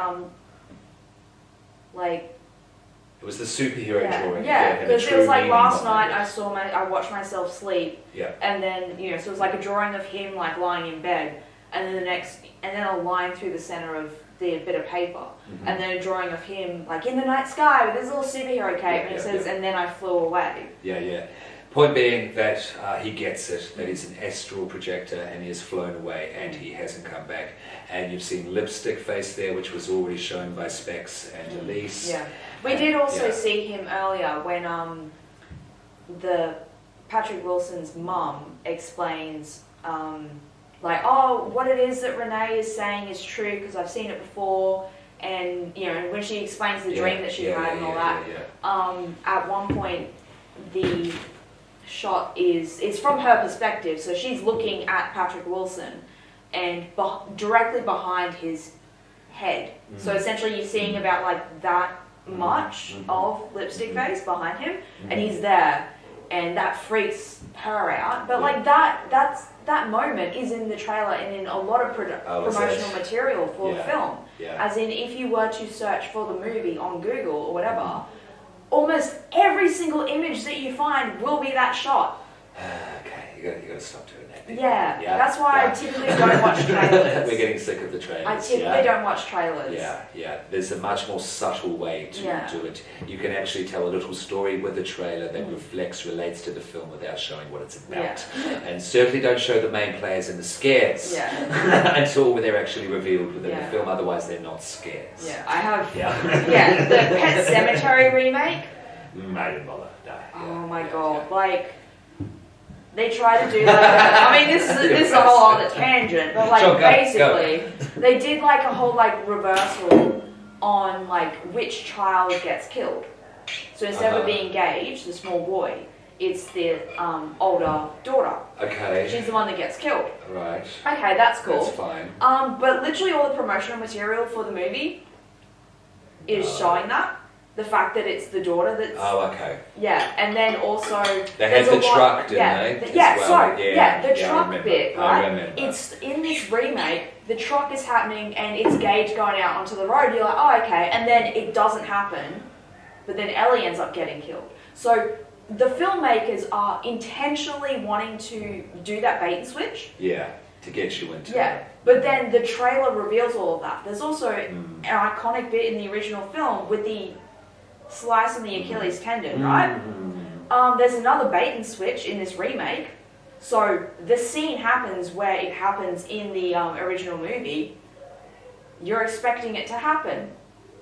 it was the superhero drawing.
Because it was like last night I watched myself sleep. And then so it was like a drawing of him like lying in bed, and then a line through the center of the bit of paper, and then a drawing of him like in the night sky with his little superhero cape, and it says, "And then I flew away."
Point being that he gets it, that he's an astral projector and he has flown away and he hasn't come back. And you've seen Lipstick Face there, which was already shown by Specs and Elise.
We did also see him earlier when the Patrick Wilson's mum explains what it is that Renee is saying is true because I've seen it before, and when she explains the dream that she had and all that. At one point, the shot it's from her perspective, so she's looking at Patrick Wilson, and directly behind his head. So essentially, you're seeing about like that much of Lipstick Face behind him, and he's there, and that freaks her out. But like that moment is in the trailer and in a lot of promotional material for the film. As in, if you were to search for the movie on Google or whatever, almost every single image that you find will be that shot.
You got to stop doing that.
That's why I typically don't watch trailers.
We're getting sick of the trailers.
I typically don't watch trailers.
There's a much more subtle way to do it. You can actually tell a little story with a trailer that relates to the film without showing what it's about. And certainly don't show the main players in the scares until they're actually revealed within the film. Otherwise, they're not scares.
I have. The Pet Sematary remake.
I didn't bother.
Oh my god! They try to do I mean, this is a whole other tangent, but basically, they did like a whole reversal on which child gets killed. So instead of being Gage, the small boy, it's the older daughter.
Okay.
She's the one that gets killed.
Right.
Okay, that's cool.
That's fine.
But literally all the promotional material for the movie is showing that. The fact that it's the daughter that's...
Oh, okay.
Yeah, and then also...
They had the truck, didn't they?
The truck bit, right?
I remember.
It's in this remake, the truck is happening and it's Gage going out onto the road. You're like, oh, okay. And then it doesn't happen, but then Ellie ends up getting killed. So the filmmakers are intentionally wanting to do that bait and switch.
Yeah, to get you into
it. But then the trailer reveals all of that. There's also an iconic bit in the original film with the slice on the Achilles tendon, right? There's another bait and switch in this remake. So the scene happens where it happens in the original movie. You're expecting it to happen,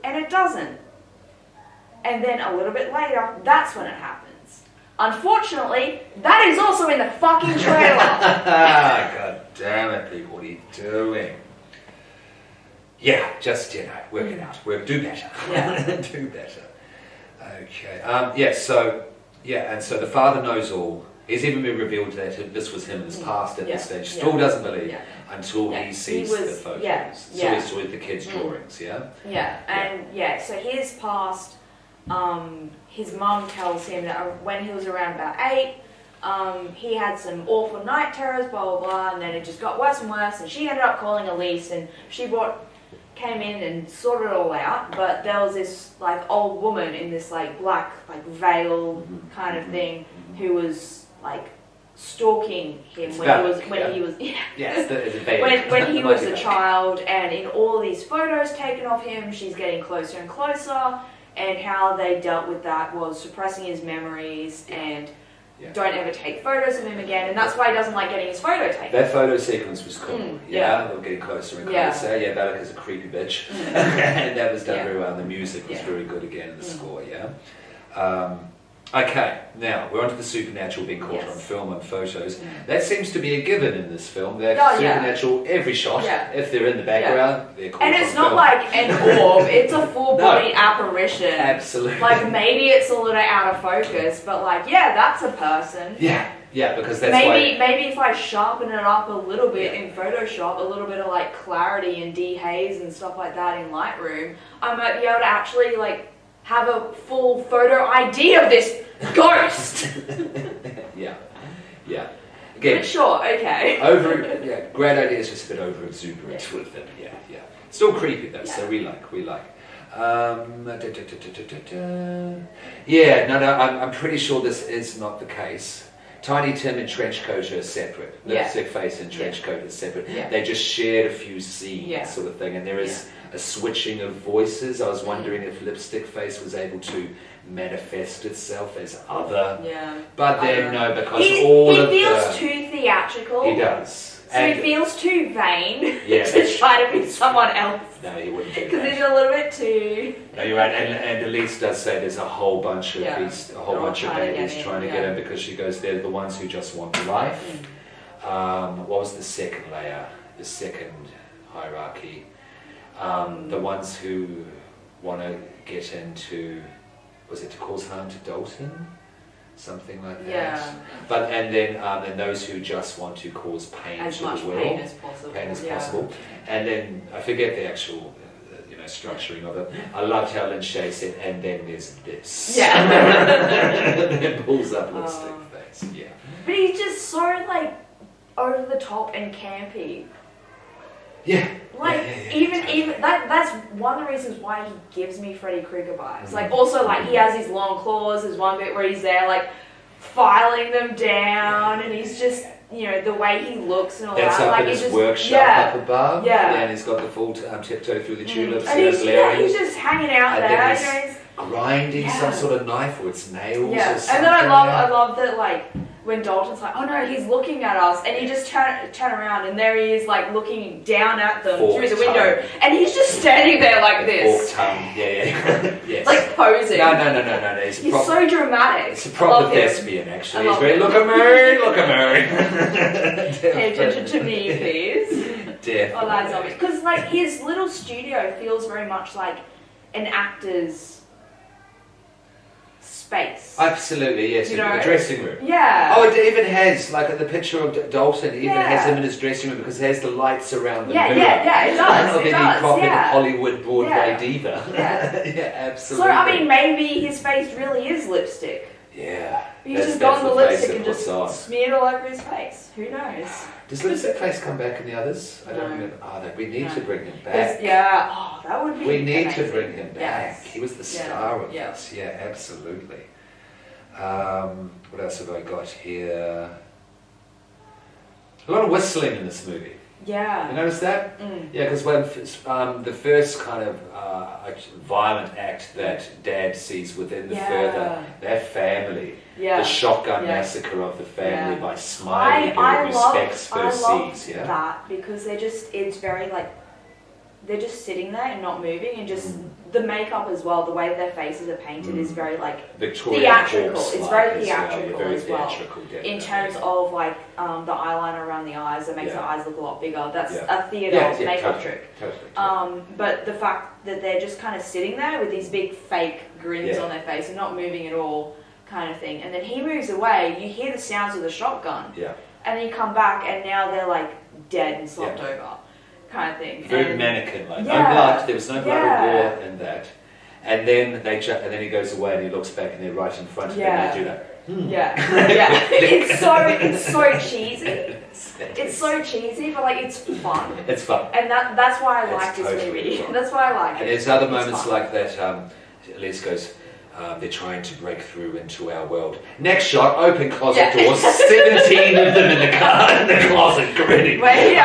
and it doesn't. And then a little bit later, that's when it happens. Unfortunately, that is also in the fucking trailer.
God damn it, people, what are you doing? Yeah, just, work it out. Do better.
Yeah.
Do better. Okay. And so the father knows all. He's even been revealed that this was him in his past at this stage. Still doesn't believe until he sees the photos. So he saw the kids' drawings,
So his past, his mum tells him that when he was around about 8, he had some awful night terrors, blah, blah, blah, and then it just got worse and worse, and she ended up calling Elise, and she came in and sorted it all out, but there was this, like, old woman in this, like, black, like, veil kind of thing who was, like, stalking him when he was a child, and in all these photos taken of him, she's getting closer and closer, and how they dealt with that was suppressing his memories and don't ever take photos of him again, and that's why he doesn't like getting his photo taken.
That photo sequence was cool. They were getting closer and closer. Yeah, Balaca's a creepy bitch. And that was done very well. And the music was very good again, the score, okay, now we're onto the supernatural being caught on film and photos. That seems to be a given in this film. That supernatural, every shot, if they're in the background, they're caught on film. And it's not
like an orb, it's a full-body apparition.
Absolutely.
Like, maybe it's a little out of focus, but like, that's a person.
Yeah, because that's
maybe if I sharpen it up a little bit in Photoshop, a little bit of like clarity and dehaze and stuff like that in Lightroom, I might be able to actually like have a full photo ID of this ghost. Again, but sure, okay.
Great idea is just a bit over exuberant with them. Still creepy though, so we like. I'm pretty sure this is not the case. Tiny Tim and trench coat are separate. Lipstick face and trench coat is separate. They just shared a few scenes, sort of thing, and there is a switching of voices. I was wondering if Lipstick face was able to manifest itself as other. But then no, because he
feels too theatrical.
He does.
So he feels too vain to try to be someone else.
No, he wouldn't do that.
Because he's a little bit too...
No, you're right. And Elise does say there's a whole bunch of babies trying to get him, because she goes, they're the ones who just want life. What was the second layer? The second hierarchy? The ones who want to get into... Was it to cause harm to Dalton? Something like that. But and then those who just want to cause pain
as
to
much
the world,
pain as possible.
And then I forget the actual structuring of it. I loved how Lynn Shay said, and then there's this. And then pulls up Lipstick face.
But he's just so like over the top and campy. Even that's one of the reasons why he gives me Freddy Krueger vibes. Like also like he has these long claws. There's one bit where he's there like filing them down, and he's just the way he looks and all
that's
that.
Up
like
in his workshop up above. And he's got the full tiptoe through the tulips.
And he's just hanging out there.
He's grinding some sort of knife with its nails. Or something.
And then I love that like. When Dalton's like, oh no, he's looking at us, and he just turn around, and there he is, like looking down at them through the window, and he's just standing there like this.
Forked tongue, yes.
Like posing.
No.
He's so dramatic.
It's a proper thespian, actually. He's very, look at me.
Pay attention to me, please.
Definitely.
Oh, that's obvious. Because like his little studio feels very much like an actor's space.
Absolutely, yes. A dressing room.
Oh,
it even has, like the picture of Dalton, it even has him in his dressing room because it has the lights around the mirror.
It does.
Then he copied Hollywood Broadway diva. Absolutely.
So, I mean, maybe his face really is lipstick. He's just gotten the lipstick and just smeared all over his face. Who knows?
Does Lipstick Face come back in the others? I don't remember. We need to bring him back.
That would be
We need
amazing.
to bring him back. He was the star of this. Absolutely. What else have I got here? A lot of whistling in this movie. You notice that? Because when the first kind of violent act that Dad sees within the further, their family, the shotgun massacre of the family by Smiley, who respects first sees.
That because it's very like they're just sitting there and not moving, and just the makeup as well, the way their faces are painted is very like
Victorian
theatrical. It's very
theatrical
as well. In terms of like the eyeliner around the eyes that makes the eyes look a lot bigger. That's a theatre makeup trick.
Totally.
But the fact that they're just kind of sitting there with these big fake grins on their face and not moving at all, kind of thing. And then he moves away. You hear the sounds of the shotgun.
Yeah.
And then you come back, and now they're like dead and slumped over, kind of thing.
Very mannequin-like. No blood. There was no blood or gore in that. And then he goes away and he looks back and they're right in front of him and they do that.
It's so cheesy. It's so cheesy, but like it's fun.
It's fun.
And that's why I like this movie.
Fun.
That's why I like it.
And there's other moments like that. Elise goes, they're trying to break through into our world. Next shot, open closet doors, 17 of them in the car, in the closet, grinning.
We're here.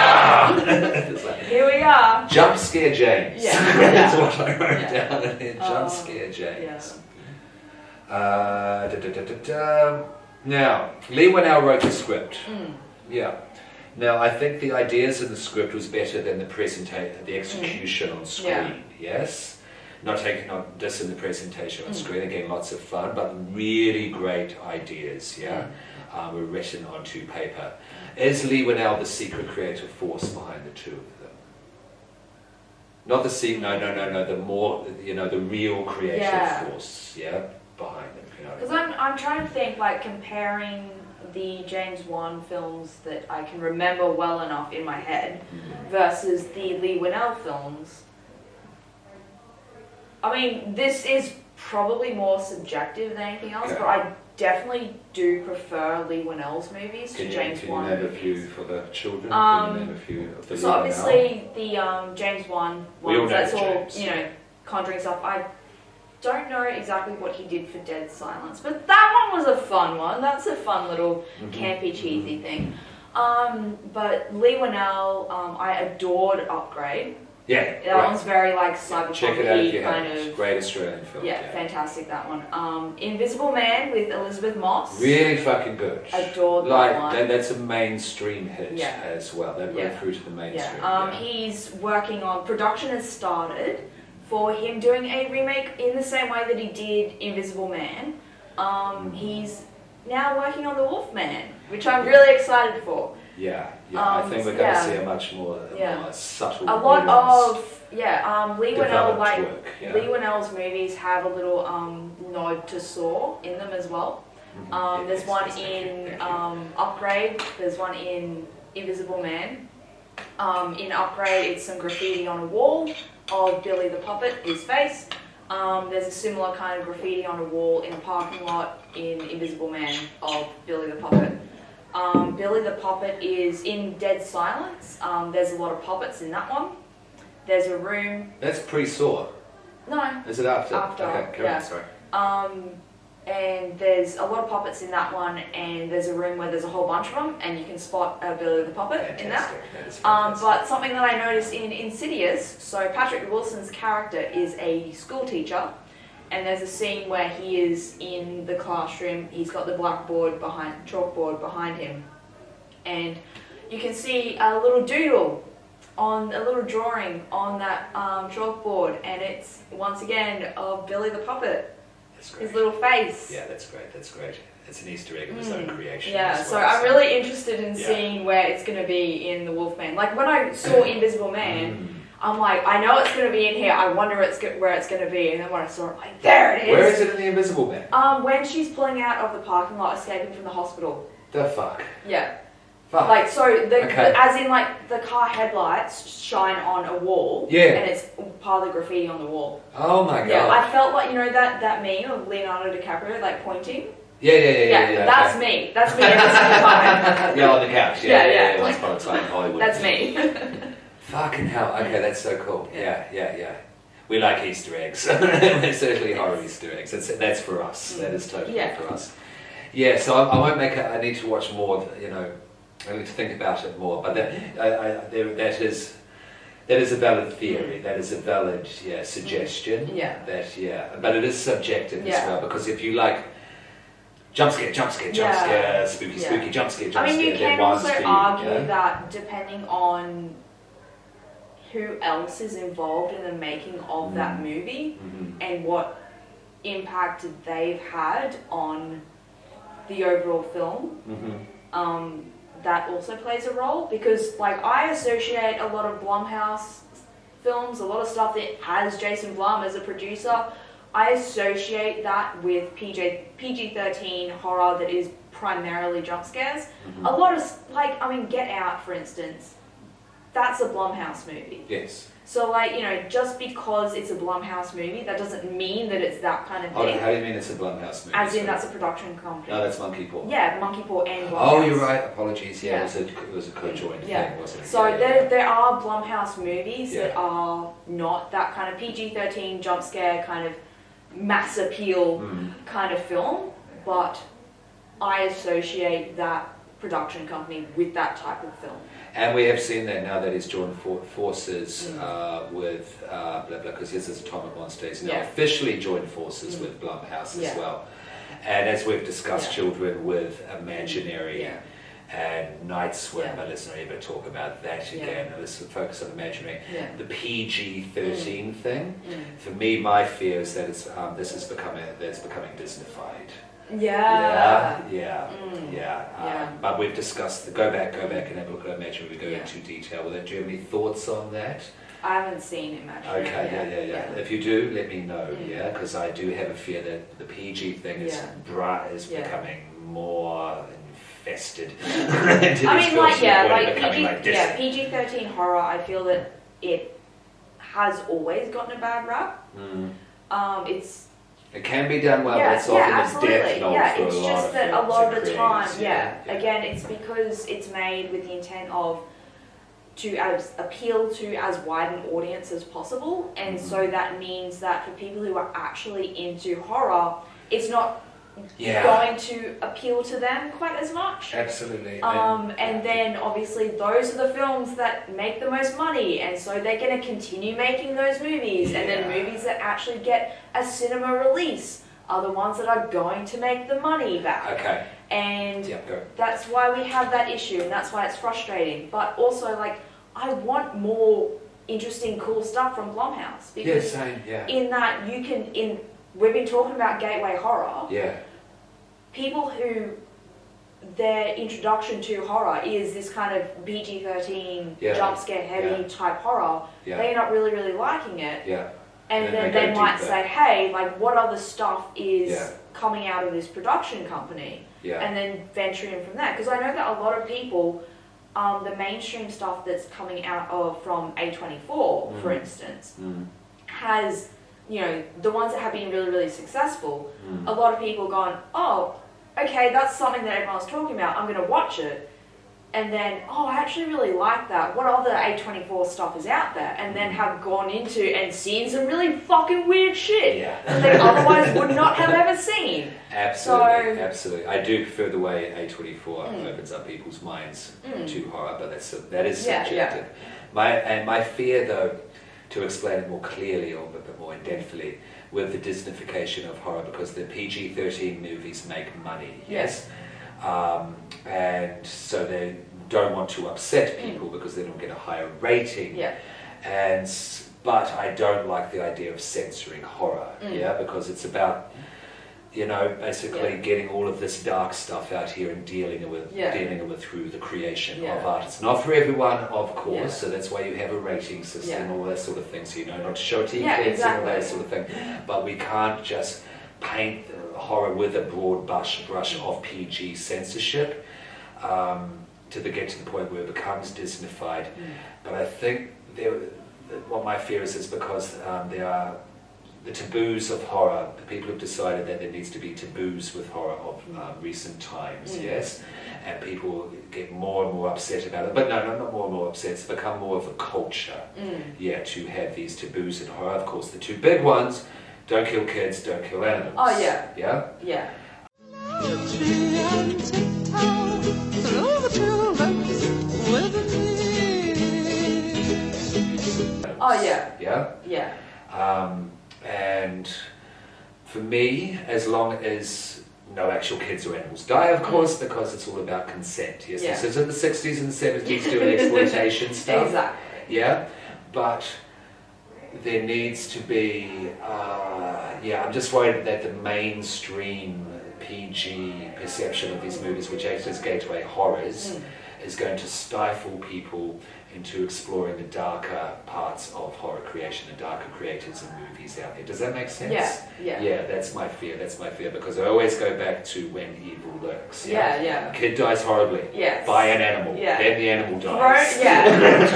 Here we are.
Jump scare James.
Yeah.
That's what I wrote down in here. Jump scare James. Now, Lee Winnell wrote the script. Yeah. Now, I think the ideas in the script was better than the execution on screen. Yes? Not just in the presentation on screen, again, lots of fun, but really great ideas, were written onto paper. Is Lee Winnell the secret creative force behind the two of them? Not the the real creative force, behind them.
Because I'm trying to think, like, comparing the James Wan films that I can remember well enough in my head versus the Lee Winnell films. I mean, this is probably more subjective than anything else, but I definitely do prefer Lee Winnell's movies to James Wan movies.
Can you name a few for the children? Can you name a few of the
So obviously the James Wan ones, that's all, Conjuring stuff. I don't know exactly what he did for Dead Silence, but that one was a fun one. That's a fun little campy, cheesy thing. But Lee Winnell, I adored Upgrade.
Yeah,
that one's very like cyberpunk-y kind of.
Great Australian film.
Yeah, fantastic that one. Invisible Man with Elizabeth Moss.
Really fucking good.
Adored that one.
That's a mainstream hit as well. That went through to the mainstream.
He's working on production has started for him doing a remake in the same way that he did Invisible Man. He's now working on The Wolfman, which I'm really excited for.
I think we're going to see a much more subtle.
A lot of Lee Winnell
work,
Lee Winnell's movies have a little nod to Saw in them as well. There's one in Upgrade. There's one in Invisible Man. In Upgrade, it's some graffiti on a wall of Billy the Puppet, his face. There's a similar kind of graffiti on a wall in a parking lot in Invisible Man of Billy the Puppet. Billy the Puppet is in Dead Silence. There's a lot of puppets in that one. There's a room.
That's pre-Saw.
No.
Is it after?
After.
Okay, sorry.
And there's a lot of puppets in that one, and there's a room where there's a whole bunch of them, and you can spot Billy the Puppet in that. But something that I noticed in Insidious, so Patrick Wilson's character is a school teacher, and there's a scene where he is in the classroom. He's got the chalkboard behind him, and you can see a little doodle on a little drawing on that chalkboard, and it's once again of Billy the Puppet. His little face.
Yeah, that's great. It's an Easter egg of his own creation.
Yeah, so I'm really interested in seeing where it's going to be in The Wolfman. Like when I saw Invisible Man, I'm like, I know it's going to be in here. I wonder where it's going to be. And then when I saw it, I'm like, there it is.
Where is it in The Invisible Man?
When she's pulling out of the parking lot, escaping from the hospital.
The fuck?
Yeah.
Fuck.
Like, so, as in, like, the car headlights shine on a wall. Yeah. And it's part of the graffiti on the wall.
Oh my god.
Yeah, I felt like, that meme of Leonardo DiCaprio, like, pointing.
Yeah.
That's me. That's me every single time.
Yeah, on the couch. Yeah. Once upon a time in Hollywood.
That's me.
Fucking hell. Okay, that's so cool. Yeah. We like Easter eggs. We're certainly horror Easter eggs. That's for us. That is totally for us. Yeah, so I won't I need to watch more, I need to think about it more, but that is a valid theory. That is a valid suggestion. But it is subjective as well, because if you like jump scare, spooky, jump scare.
I mean, you can also argue that depending on who else is involved in the making of that movie and what impact they've had on the overall film. That also plays a role, because like I associate a lot of Blumhouse films, a lot of stuff that has Jason Blum as a producer, I associate that with PG-13 horror that is primarily jump scares. A lot of, like, I mean, Get Out, for instance, that's a Blumhouse movie.
Yes.
So, like, you know, just because it's a Blumhouse movie, that doesn't mean that it's that kind of thing.
Oh, how do you mean it's a Blumhouse movie?
As in, that's a production company.
No, that's Monkey Paw.
Yeah, Monkey Paw and Blumhouse.
Oh, you're right. Apologies. Yeah, it was a co-joint thing, wasn't it?
So there are Blumhouse movies that are not that kind of PG-13 jump scare kind of mass appeal kind of film, but I associate that production company with that type of film.
And we have seen that now that he's joined forces with blah blah, because his is Atomic Monster. He's now officially joined forces with Blumhouse as well. And as we've discussed, children with Imaginary and Night Swim, but let's not even talk about that again. Let's focus on Imaginary. The PG-13 thing. For me, my fear is that it's this is becoming Disneyfied. But we've discussed go back and have a look at Imaginary. We go into detail with it. Do you have any thoughts on that?
I haven't seen Imaginary.
Okay, If you do, let me know. Because I do have a fear that the PG thing is becoming more infested.
PG-13 horror. I feel that it has always gotten a bad rap. It
can be done well, but it's often a death knell for
it's
a lot
just
of
that a lot of the time,
creators.
Again, it's because it's made with the intent of to appeal to as wide an audience as possible, and so that means that for people who are actually into horror, it's not going to appeal to them quite as much.
Absolutely.
And then obviously those are the films that make the most money, and so they're going to continue making those movies, and then movies that actually get a cinema release are the ones that are going to make the money back.
Okay.
And that's why we have that issue, and that's why it's frustrating. But also, like, I want more interesting, cool stuff from Blumhouse, because in that you can we've been talking about gateway horror. People who their introduction to horror is this kind of PG-13 jump scare heavy type horror. They end up really, really liking it. And then they might say, hey, like, what other stuff is coming out of this production company? And then venture in from there. Because I know that a lot of people, the mainstream stuff that's coming out of from A24, for instance, has, you know, the ones that have been really, really successful, a lot of people gone, oh, okay, that's something that everyone's talking about, I'm going to watch it. And then, oh, I actually really like that. What other A24 stuff is out there? And then have gone into and seen some really fucking weird shit that they otherwise would not have ever seen.
Absolutely. I do prefer the way A24 opens up people's minds to horror, but that is subjective. My fear, though, to explain it more clearly or a bit more in-depthly, with the Disneyfication of horror, because the PG-13 movies make money, and so they don't want to upset people because they don't get a higher rating. But I don't like the idea of censoring horror, because it's about, you know, basically getting all of this dark stuff out here and dealing with through the creation of art. It's not for everyone, of course, so that's why you have a rating system and all that sort of thing, so you know not to show to your kids and all that sort of thing. But we can't just paint horror with a broad brush of PG censorship to get to the point where it becomes Disneyfied. But I think what my fear is because there are the taboos of horror. The people have decided that there needs to be taboos with horror of recent times, and people get more and more upset about it. But no, not more and more upset. It's become more of a culture, to have these taboos in horror. Of course, the two big ones: don't kill kids, don't kill animals.
Oh yeah.
Yeah.
Tree and tiptoe through the tulips with me.
Oh yeah.
Yeah. And for me, as long as no actual kids or animals die, of course, because it's all about consent. Yes, this is in the 60s and 70s doing exploitation stuff.
Exactly.
Yeah, but there needs to be, I'm just worried that the mainstream PG perception of these movies, which act as gateway horrors, is going to stifle people into exploring the darker parts of horror creation, the darker creators and movies out there. Does that make sense? Yeah, that's my fear, because I always go back to when evil lurks. Kid dies horribly by an animal, then the animal dies.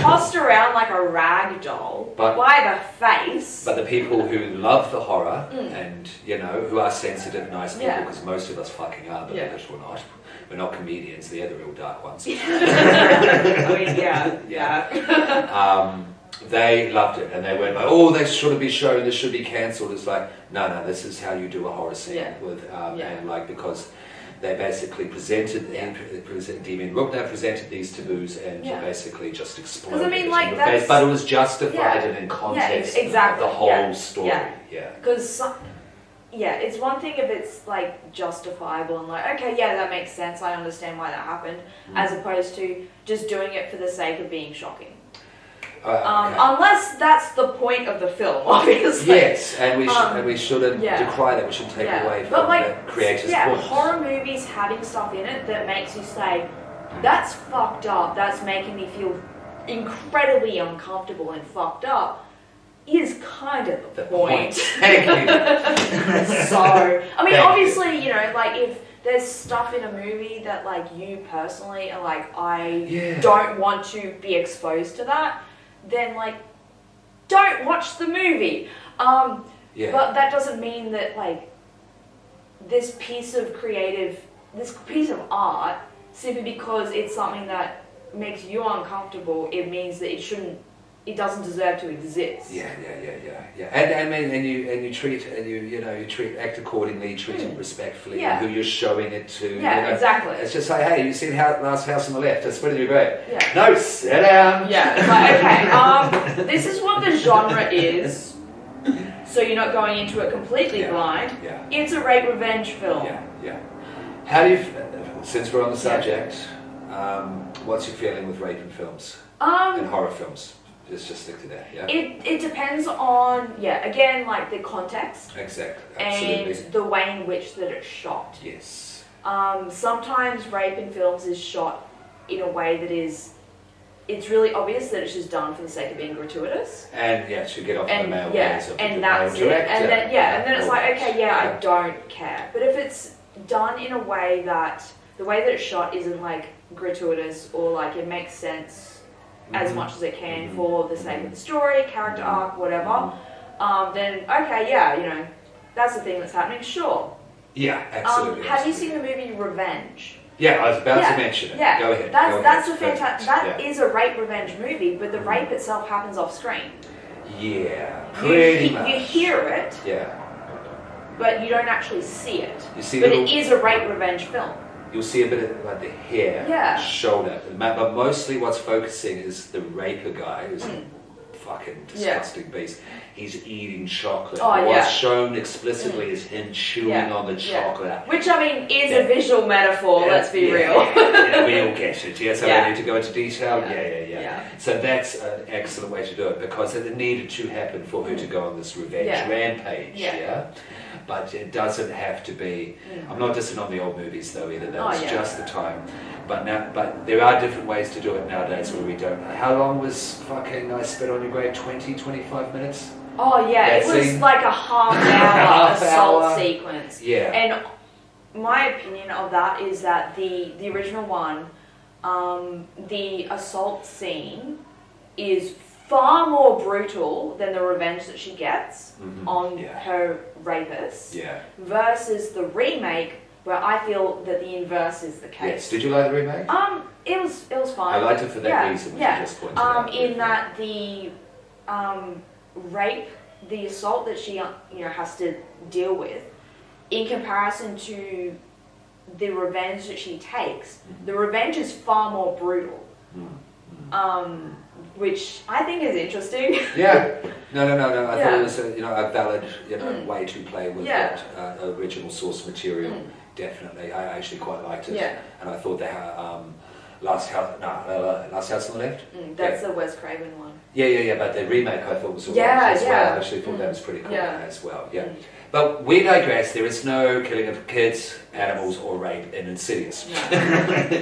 Tossed around like a rag doll by the face.
But the people who love the horror and, who are sensitive, nice people, because most of us fucking are, believe it or not. We're not comedians, they're the real dark ones.
I mean,
they loved it, and they went like, oh, they shouldn't be shown, this should be cancelled. It's like, no, this is how you do a horror scene. And like, because they basically presented, Damien Bruckner presented these taboos and basically just exploded.
I mean, like, that's,
but it was justified and in context of the whole story.
Because it's one thing if it's like justifiable and like, okay, that makes sense, I understand why that happened, as opposed to just doing it for the sake of being shocking. Unless that's the point of the film, obviously.
Yes, and we shouldn't decry that. We should take away from the creator's point.
Horror movies having stuff in it that makes you say, that's fucked up, that's making me feel incredibly uncomfortable and fucked up, is kind of the point.
Thank you.
So, I mean, obviously, like if there's stuff in a movie that like you personally are like, I don't want to be exposed to that, then like, don't watch the movie. But that doesn't mean that like this piece of art, simply because it's something that makes you uncomfortable, it means that it doesn't deserve to exist.
And you treat act accordingly, treat it respectfully, and who you're showing it to.
Exactly.
It's just like, hey, you seen Last House on the Left? It's pretty great. No, sit down.
It's like, okay, this is what the genre is, so you're not going into it completely blind. It's a rape revenge film.
How do you, since we're on the subject, what's your feeling with rape in films and horror films? Let's just stick to that,
It depends on, again, like the context.
Exactly,
absolutely. And the way in which that it's shot.
Yes.
Sometimes rape in films is shot in a way that it's really obvious that it's just done for the sake of being gratuitous.
And to get off the male gaze of the
and that's
male director.
And then it's like, okay, I don't care. But if it's done in a way that, the way that it's shot isn't like gratuitous or like it makes sense as much as it can for the sake of the story, character arc, whatever, then okay, that's the thing that's happening, sure.
Yeah, absolutely.
Have you seen the movie Revenge?
Yeah, I was about to mention it.
Yeah,
go ahead.
That's a fantastic. That is a rape revenge movie, but the rape itself happens off screen.
Yeah, pretty much.
You hear it.
Yeah.
But you don't actually see it.
You see,
but it is a rape revenge film.
You'll see a bit of like the hair, shoulder, but mostly what's focusing is the raper guy, who's a fucking disgusting beast. He's eating chocolate. What's shown explicitly is him chewing on the chocolate.
Which, I mean, is a visual metaphor, let's be real.
We all get it, so we need to go into detail. So that's an excellent way to do it, because it needed to happen for her to go on this revenge rampage, But it doesn't have to be. I'm not dissing on the old movies though either. That was just the time. But there are different ways to do it nowadays where we don't. How long was fucking I Spit on Your Grave? 20, 25 minutes?
Oh yeah, it was like a half-hour assault sequence.
Yeah.
And my opinion of that is that the original one, the assault scene is far more brutal than the revenge that she gets on her rapist versus the remake, where I feel that the inverse is the case.
Yes. Did you like the remake?
It was fine.
I liked it for that reason, which you just pointed out.
In that the rape, the assault that she has to deal with, in comparison to the revenge that she takes, the revenge is far more brutal. Which I think is interesting.
No. I thought it was a valid way to play with that original source material. Definitely, I actually quite liked it, and I thought that Last House on the Left.
That's the Wes Craven one.
Yeah. But the remake I thought was all
Yeah,
right as well.
yeah.
I actually thought that was pretty cool
Yeah.
as well. Yeah. But we digress. There is no killing of kids, animals, or rape in Insidious.
No.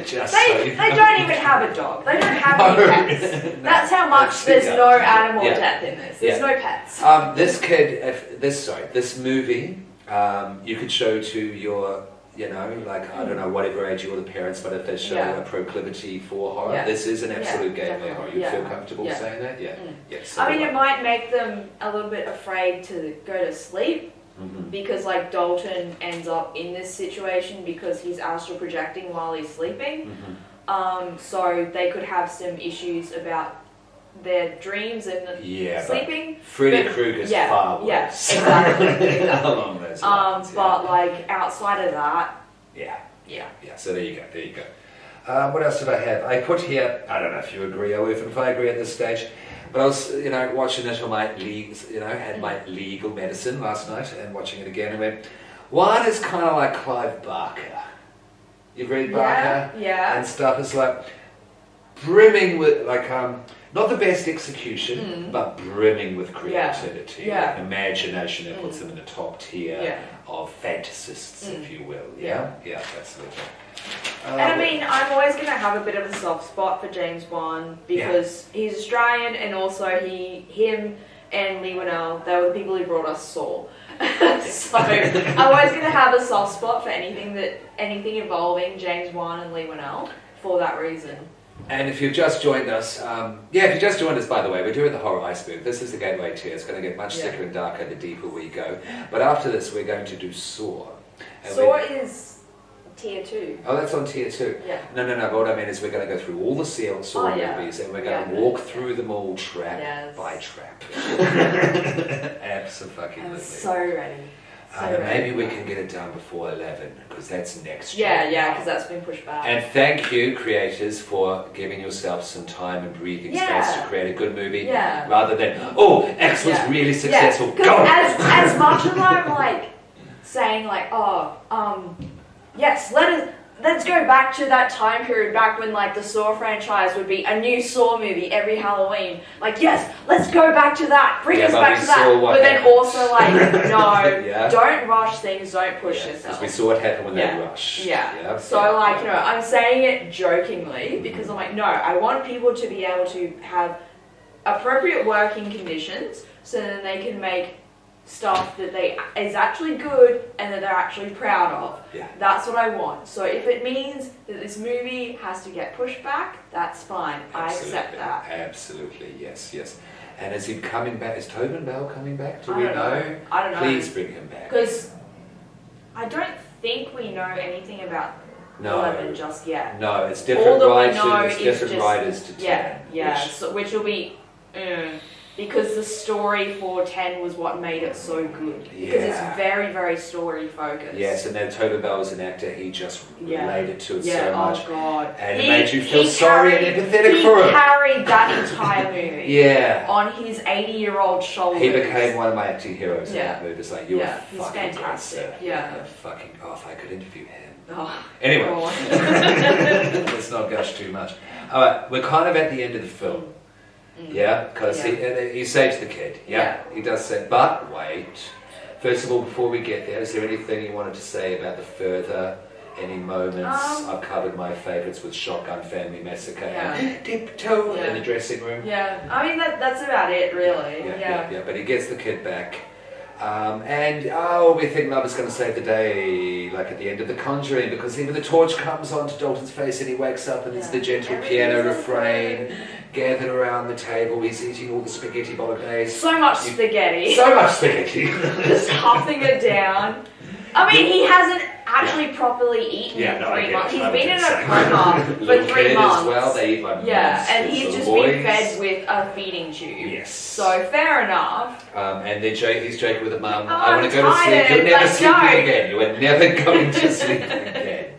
Just
They don't even have a dog. They don't have any pets.
No.
That's how much there's no animal death in this. There's no pets.
This movie, you could show to your, I don't know, whatever age you're the parents, but if they show a proclivity for horror, this is an absolute gateway horror. You feel comfortable saying that? Yeah. Yes.
I mean, it might make them a little bit afraid to go to sleep. Because like Dalton ends up in this situation because he's astral projecting while he's sleeping. So they could have some issues about their dreams and sleeping.
Freddy Krueger's far worse.
Yeah, exactly.
Along those lines.
But like outside of that,
yeah. So there you go. What else did I have? I put here. I don't know if you agree or even if I agree at this stage. But I was, watching it on my had my legal medicine last night and watching it again and went, one is kind of like Clive Barker. You've read Barker?
Yeah.
And stuff is like brimming with, not the best execution, but brimming with creativity, like imagination that puts them in the top tier of fantasists, if you will. Yeah, absolutely.
And I mean, I'm always going to have a bit of a soft spot for James Wan because he's Australian and also him and Lee Winnell, they were the people who brought us Saw. So I'm always going to have a soft spot for anything involving James Wan and Lee Winnell for that reason.
And if you've just joined us, by the way, we're doing the Horror Iceberg. This is the gateway tier. It's going to get much thicker and darker the deeper we go. But after this, we're going to do Saw. And
Saw is tier 2.
Oh, that's on tier 2.
Yeah.
No. But what I mean is we're going to go through all the Saw movies and we're going to walk through them all trap by trap. Absolutely.
I'm so ready.
Maybe we can get it done before 11 because that's next year.
Yeah, because that's been pushed back.
And thank you, creators, for giving yourself some time and breathing space to create a good movie rather than, X was really successful. Go!
As much as I'm like saying like, yes, let's go back to that time period back when like the Saw franchise would be a new Saw movie every Halloween. Like, yes, let's go back to that. Bring us back to that. But then also like, no, don't rush things, don't push yourself.
Because we saw what happened when they rushed.
Yeah. So I'm saying it jokingly because I'm like, no, I want people to be able to have appropriate working conditions so then they can make stuff that is actually good and that they're actually proud of. That's what I want. So if it means that this movie has to get pushed back, that's fine. I accept that.
Absolutely, yes. And is he coming back? Is Tobin Bell coming back? Do we know?
I don't know.
Please bring him back.
Because I don't think we know anything about 11 just yet.
No, it's different writers.
It's
different writers to 10.
Which will be because the story for 10 was what made it so good. Because it's very, very story focused.
Yes, and then Tobin Bell was an actor, he just related to it so much.
Oh God.
And it made you feel sorry and empathetic for him.
He carried that entire movie on his 80-year-old shoulders.
He became one of my acting heroes in that movie. It's like, you're
he's fantastic.
If I could interview him.
Oh,
anyway, let's not gush too much. Alright, we're kind of at the end of the film. Because he saves the kid. He does say, but wait. First of all, before we get there, is there anything you wanted to say about the further, any moments? I've covered my favourites with Shotgun Family Massacre and Tiptoe in the dressing room.
I mean, that's about it, really.
But he gets the kid back. We think love is going to save the day, like at the end of the Conjuring, because even the torch comes onto Dalton's face and he wakes up and it's the gentle piano refrain, gathered around the table, he's eating all the spaghetti bolognese.
So much spaghetti.
Just
huffing it down. I mean, he hasn't actually properly eaten in 3 months. He's been in a coma for 3 months.
As well, they eat like
and he's just been fed with a feeding tube.
Yes.
So fair enough.
And then he's joking with the mum, I want to go to sleep. You're never sleeping again. You are never going to sleep again.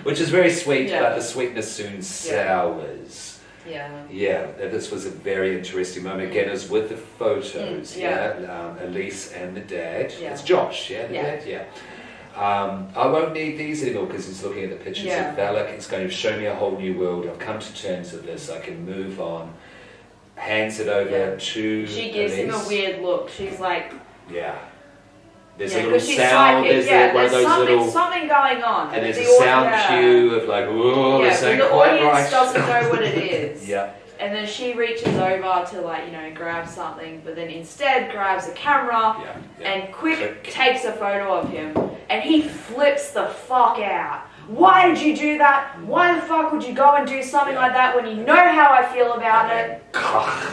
Which is very sweet, but the sweetness soon sours. This was a very interesting moment. Again, it was with the photos. Elise and the dad. It's Josh, the dad. I won't need these anymore because he's looking at the pictures
Yeah.
of Valak. It's going to show me a whole new world. I've come to terms with this. I can move on. Hands it over to
She gives him a
Elise.
weird look. She's like,
Yeah. There's
yeah,
a little
'cause she's
sound.
psychic.
There's one of those
something,
little.
something going on.
And there's
The
a sound
audience-
cue of like, whoa,
Yeah,
this
but
ain't
the
quite
audience
right.
doesn't know what it is.
Yeah.
And then she reaches over to like, grab something, but then instead grabs a camera
Yeah. Yeah.
and quick takes a photo of him, and he flips the fuck out. Why did you do that? Why the fuck would you go and do something like that when you know how I feel about it? He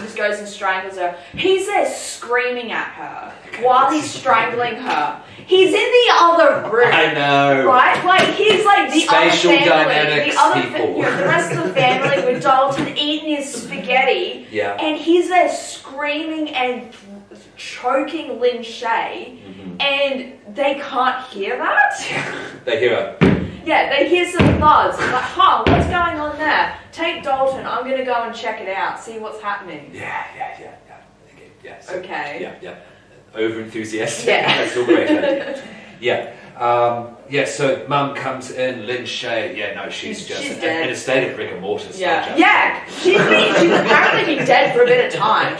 just goes and strangles her. He's there screaming at her while he's strangling her. He's in the other room.
I know.
Right? Like, he's like the
Spatial
other family.
dynamics,
The other
people.
the rest of the family with Dalton eating his spaghetti.
Yeah.
And he's there screaming and choking Lynn Shay. And they can't hear that?
They hear her.
Yeah, they hear some thuds. It's like, what's going on there? Take Dalton. I'm going to go and check it out, see what's happening.
Yeah. Okay, yeah. So,
Okay.
Yeah. Over enthusiastic.
Yeah.
That's all great. Yeah. So Mum comes in, Lynn Shay. Yeah, no, she's just
dead.
in a state of rigor mortis.
Yeah. Yeah. She's apparently been dead for a bit of time.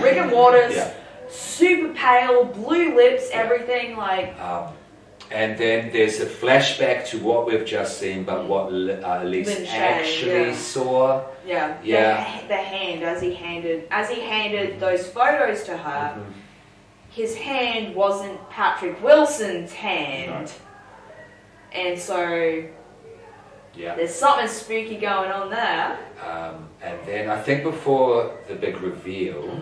Rigor mortis,
Yeah.
super pale, blue lips, everything like.
And then there's a flashback to what we've just seen, but what Elise
Lynn Shay,
actually saw.
Yeah.
Yeah.
The hand as he handed those photos to her. His hand wasn't Patrick Wilson's hand.
No.
And so
Yeah.
there's something spooky going on there.
And then I think before the big reveal,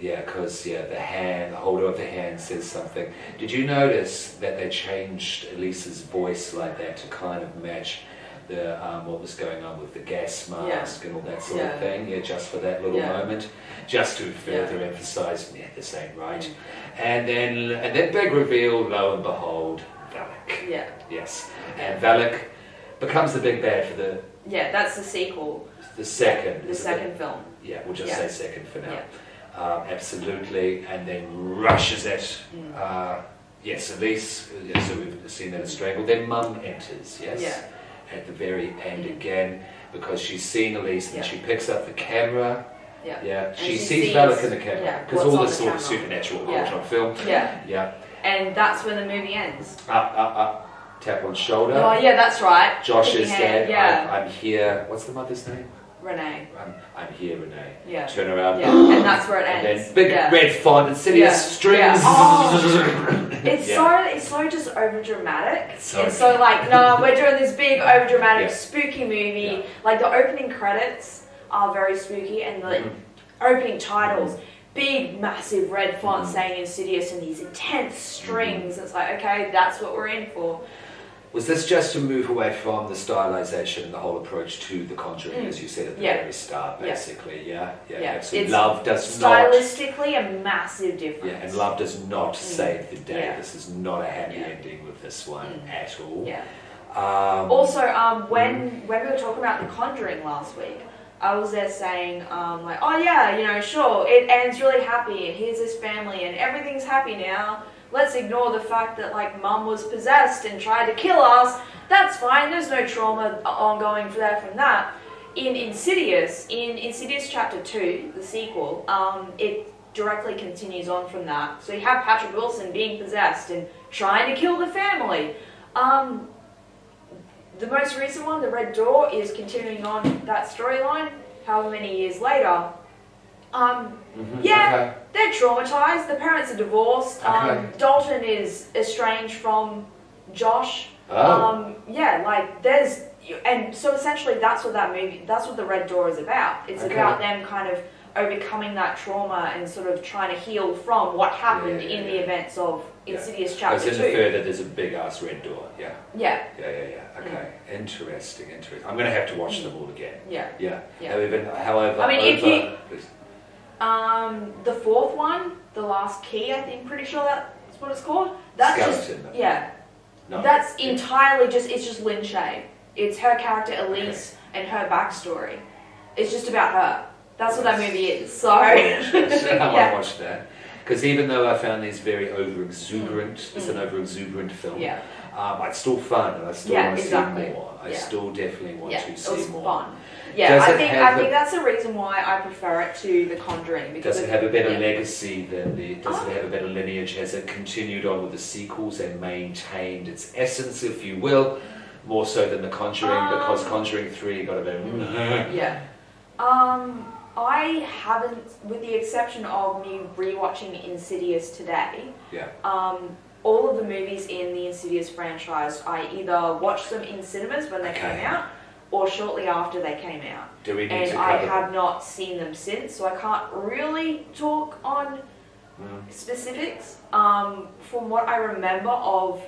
because the holder of the hand says something. Did you notice that they changed Elisa's voice like that to kind of match the what was going on with the gas mask and all that sort of thing? Yeah, just for that little moment, just to further emphasise, this ain't right. And then big reveal, lo and behold, Valak.
Yeah.
Yes, and Valak becomes the big bad for the
that's the sequel.
the second.
The second film.
Yeah, we'll just say second for now.
Yeah.
Absolutely, and then rushes at Elise. So we've seen that strangled. Then Mum enters. Yes. At the very end again, because she's seen Elise and she picks up the camera. Yeah. She sees Valak in the camera because all this sort of supernatural culture on film. Yeah.
And that's when the movie ends.
Up. Tap on shoulder.
Oh yeah, that's right.
Josh
Put
is
your hand,
dead. I'm here. What's the mother's name?
Renee.
I'm here, Renee.
Yeah.
Turn around.
Yeah. And that's where it
And
ends.
then big red font, Insidious strings.
Yeah. Oh. It's so just over dramatic. It's so like, no, we're doing this big over dramatic spooky movie. Like the opening credits are very spooky, and the opening titles, big massive red font saying Insidious and these intense strings. It's like, okay, that's what we're in for.
Was this just to move away from the stylization and the whole approach to the Conjuring, as you said at the very start, basically? Yeah. Absolutely.
It's
love does not.
Stylistically, a massive difference.
Yeah, and love does not save the day.
Yeah.
This is not a happy ending with this one at all.
Yeah. Also, when we were talking about The Conjuring last week, I was there saying, sure, it ends really happy, and here's this family, and everything's happy now. Let's ignore the fact that, like, Mum was possessed and tried to kill us. That's fine, there's no trauma ongoing from that. In Insidious Chapter 2, the sequel, it directly continues on from that. So you have Patrick Wilson being possessed and trying to kill the family. The most recent one, The Red Door, is continuing on that storyline, however many years later. They're traumatized. The parents are divorced. Dalton is estranged from Josh. And so essentially that's what The Red Door is about. It's about them kind of overcoming that trauma and sort of trying to heal from what happened in the events of Insidious Chapter 2.
Because in the further, there's a big ass red door. Yeah. Okay. Interesting. I'm going to have to watch them all again. Yeah. However,
I mean, if you the fourth one, The Last Key, pretty sure that's what it's called. That's
Skeleton.
That's entirely it's just Lynn Shay. It's her character Elise and her backstory. It's just about her. That's what that movie is. So
I want to watch that. Because even though I found these very over-exuberant, it's an over-exuberant film,
Yeah.
it's still fun and I still want to see more. I still definitely want to see more.
It was fun. Yeah,
Does
I
it
think
have
that's the reason why I prefer it to The Conjuring. Because
Does it have a better legacy than does it have a better lineage? Has it continued on with the sequels and maintained its essence, if you will, more so than The Conjuring? Because Conjuring 3 got a bit...
Yeah. I haven't, with the exception of me rewatching Insidious today, all of the movies in the Insidious franchise, I either watched them in cinemas when they came out, or shortly after they came out.
Do we need
and
to
I
cover
have not seen them since, so I can't really talk on specifics. From what I remember of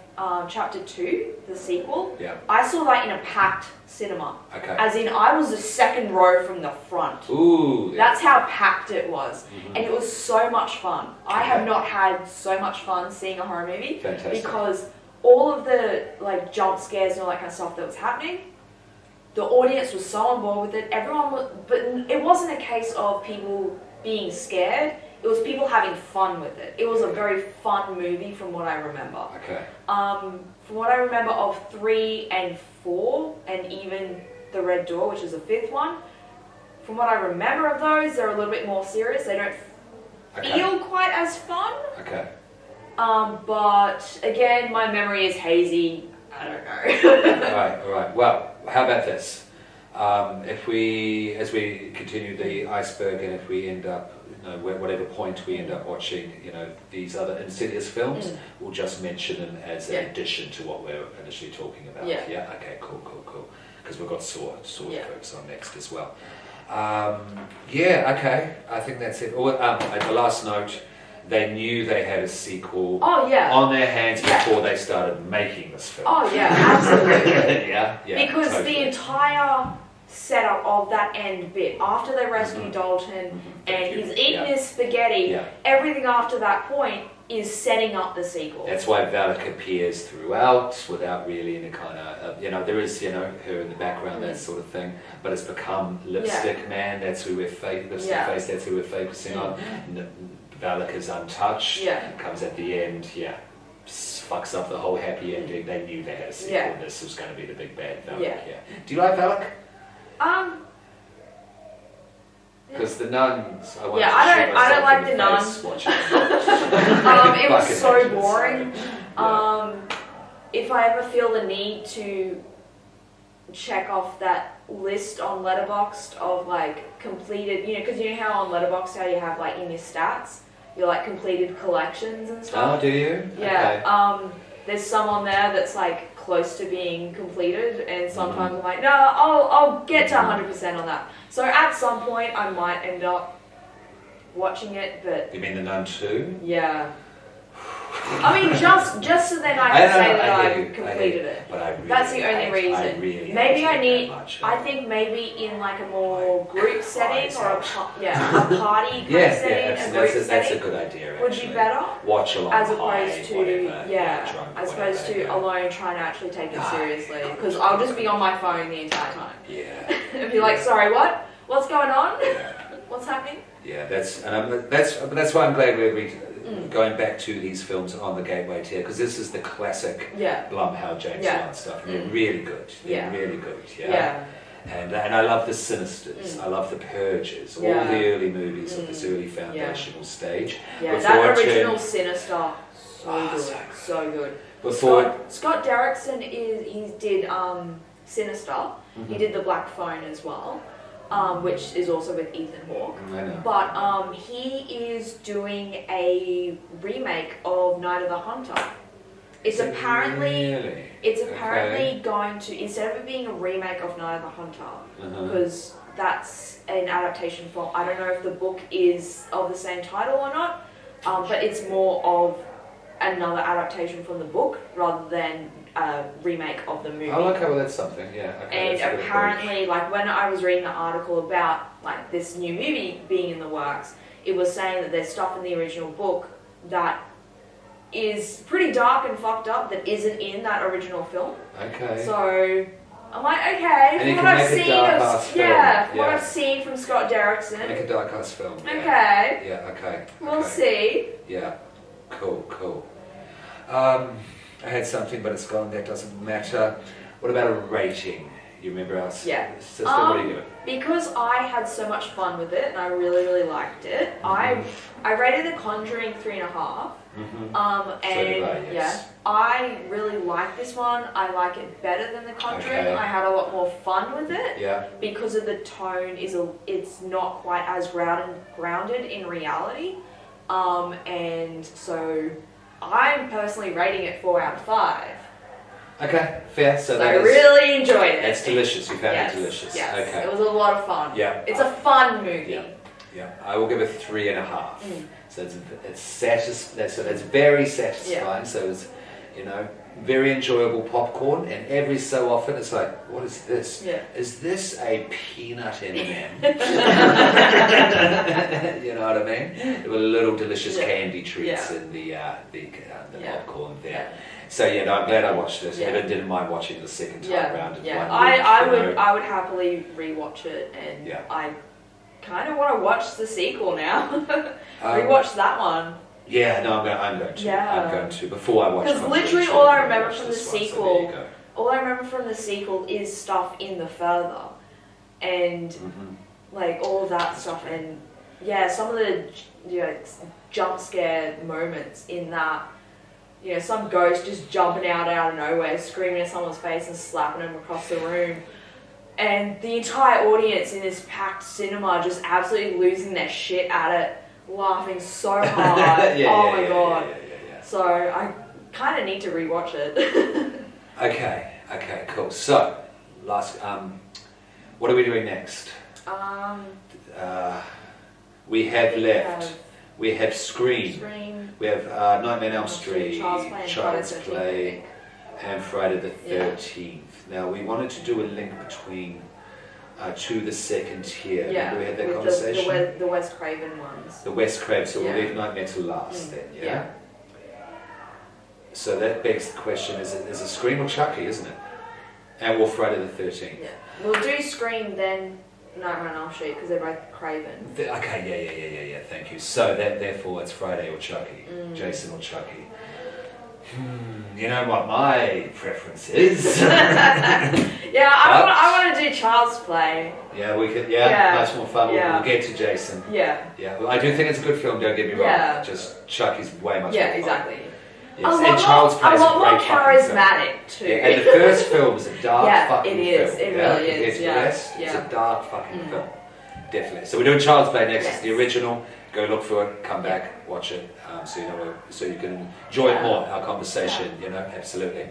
Chapter 2, the sequel, I saw that in a packed cinema.
Okay.
As in, I was the second row from the front.
Ooh.
That's how packed it was. And it was so much fun. I have not had so much fun seeing a horror movie.
Fantastic.
Because all of the like jump scares and all that kind of stuff that was happening, the audience was so on board with it. Everyone was, but it wasn't a case of people being scared. It was people having fun with it. It was a very fun movie from what I remember.
Okay.
From what I remember of 3 and 4, and even The Red Door, which is the 5th one, from what I remember of those, they're a little bit more serious. They don't feel quite as fun.
Okay.
But again, my memory is hazy. I don't know.
All right. Well, how about this? If we, as we continue the iceberg, and if we end up, whatever point we end up watching, these other Insidious films, we'll just mention them as an addition to what we're initially talking about. Yeah. Okay. Cool. Because we've got Saw to focus on next as well. Okay. I think that's it. The last note. They knew they had a sequel on their hands before they started making this film.
Oh yeah, absolutely.
Because
totally. The entire setup of that end bit, after they rescue Dalton and he's eating his spaghetti, everything after that point is setting up the sequel.
That's why Valak appears throughout without really any kind of, there is, her in the background, that sort of thing, but it's become Lipstick Man, that's who we're Lipstick Face, that's who we're focusing on. Valak is untouched, comes at the end, fucks up the whole happy ending. They knew they had a sequel and this was going to be the big bad Valak. Do you like Valak? Because the nuns,
I don't like the nuns. It was so boring. If I ever feel the need to check off that list on Letterboxd of like completed, because you know how on Letterboxd how you have like in your stats, your like completed collections and stuff.
Oh, do you?
Yeah. Okay. There's some on there that's like close to being completed, and sometimes I'm like, no, I'll get to 100% on that. So at some point I might end up watching it, but...
You mean The Nun 2?
Yeah. I mean, just so then I can say that I've completed it.
But I really
that's the only reason.
Maybe
I need. I think maybe in like a more group setting or a party kind of setting,
that's a good idea.
Would be better.
Watch along
as opposed to as opposed to alone trying to actually take it seriously. Because I'll just be on my phone the entire time.
Yeah.
And be like, sorry, what? What's going on? What's happening?
Yeah, that's why I'm glad we're going back to these films on the gateway tier, because this is the classic Blumhouse James Wan stuff. And they're really good. They're really good. And I love the Sinisters. I love the Purges. All the early movies of this early foundational stage.
Yeah, that original Sinister, so good. Scott Derrickson he did Sinister. He did The Black Phone as well. Which is also with Ethan Hawke. But he is doing a remake of Night of the Hunter. It's apparently going to, instead of it being a remake of Night of the Hunter, because that's an adaptation from, I don't know if the book is of the same title or not, but it's more of another adaptation from the book rather than a remake of the movie.
Oh, okay, well that's something, Okay,
and apparently, like when I was reading the article about like this new movie being in the works, it was saying that there's stuff in the original book that is pretty dark and fucked up that isn't in that original film.
Okay.
So I'm like, okay,
And you
from
can
what I've
make a
seen
dark-ass film.
from what
Yeah.
I've seen from Scott Derrickson.
Make a dark ass film. Yeah.
Okay.
Yeah. Okay.
We'll
okay.
see.
Yeah. Cool. I had something, but it's gone. That doesn't matter. What about a rating? You remember our sister? What do you do?
Because I had so much fun with it and I really, really liked it, I rated The Conjuring 3.5.
did I,
I really like this one. I like it better than The Conjuring.
Okay.
I had a lot more fun with it.
Yeah.
Because of the tone it's not quite as grounded in reality. And so I'm personally rating it 4 out of 5.
Okay, fair. So
I really enjoyed it.
It's delicious. You found it delicious.
Yes.
Okay.
It was a lot of fun.
Yeah.
It's a fun movie.
Yeah. I will give it 3.5. So it's very satisfying. So it's very enjoyable popcorn, and every so often it's like, what is this?
Yeah.
Is this a peanut M&M? You know what I mean? There were little delicious candy treats in the popcorn there.
Yeah.
So I'm glad I watched it.
Yeah.
I didn't mind watching it the second time round.
I would happily rewatch it, and I kind of want to watch the sequel now. Rewatch that one.
Yeah, no, I'm going to.
Yeah.
I'm going to before I watch.
Because literally all I remember from the sequel, is stuff in the further, and like all of that stuff, and some of the jump scare moments in that. Some ghost just jumping out of nowhere, screaming at someone's face and slapping them across the room. And the entire audience in this packed cinema just absolutely losing their shit at it, laughing so hard. My God.
Yeah.
So I kind of need to rewatch it.
Okay, cool. So, last, what are we doing next? We have left. We have Scream. We have Nightmare on Elm Street, Child's Play, and Friday the 13th. Now, we wanted to do a link between to the second tier. Remember we had that conversation?
The Wes Craven ones.
The Wes Craven, so we'll leave Nightmare to last then, yeah? So that begs the question, is it Scream or Chucky, isn't it? And or Friday the 13th.
Yeah. We'll do Scream, then Nightmare on Elm Street, because they're both Craven.
Okay, yeah, thank you. So therefore it's Friday or Chucky, Jason or Chucky. You know what my preference is?
I want to do Child's Play.
Yeah, we could. Much more fun. We'll get to Jason.
Yeah.
Well, I do think it's a good film. Don't get me wrong. Yeah. Just Chucky's way much more fun.
Yeah, exactly.
Yes. And Child's Play is a
lot more
great
charismatic too.
Yeah, and the first film is a dark fucking film.
It is. It really is.
It's a dark fucking film. Definitely. So we're doing Child's Play next. It's the original. Go look for it. Come back. Watch it. So you can enjoy it more. Our conversation. Absolutely.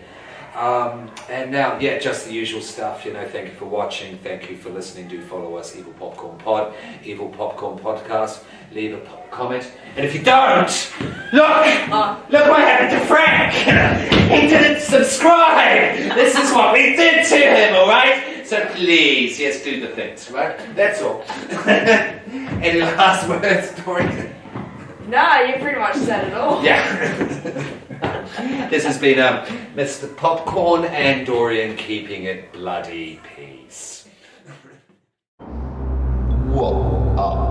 And now, just the usual stuff. Thank you for watching. Thank you for listening. Do follow us, Evil Popcorn Pod, Evil Popcorn Podcast. Leave a comment. And if you don't, look what happened to Frank. He didn't subscribe. This is what we did to him. All right. So please, do the things. Right. That's all. Any last words, Dorian?
No, you pretty much said it all.
Yeah. This has been Mr. Popcorn and Dorian keeping it bloody peace.
Whoa, up.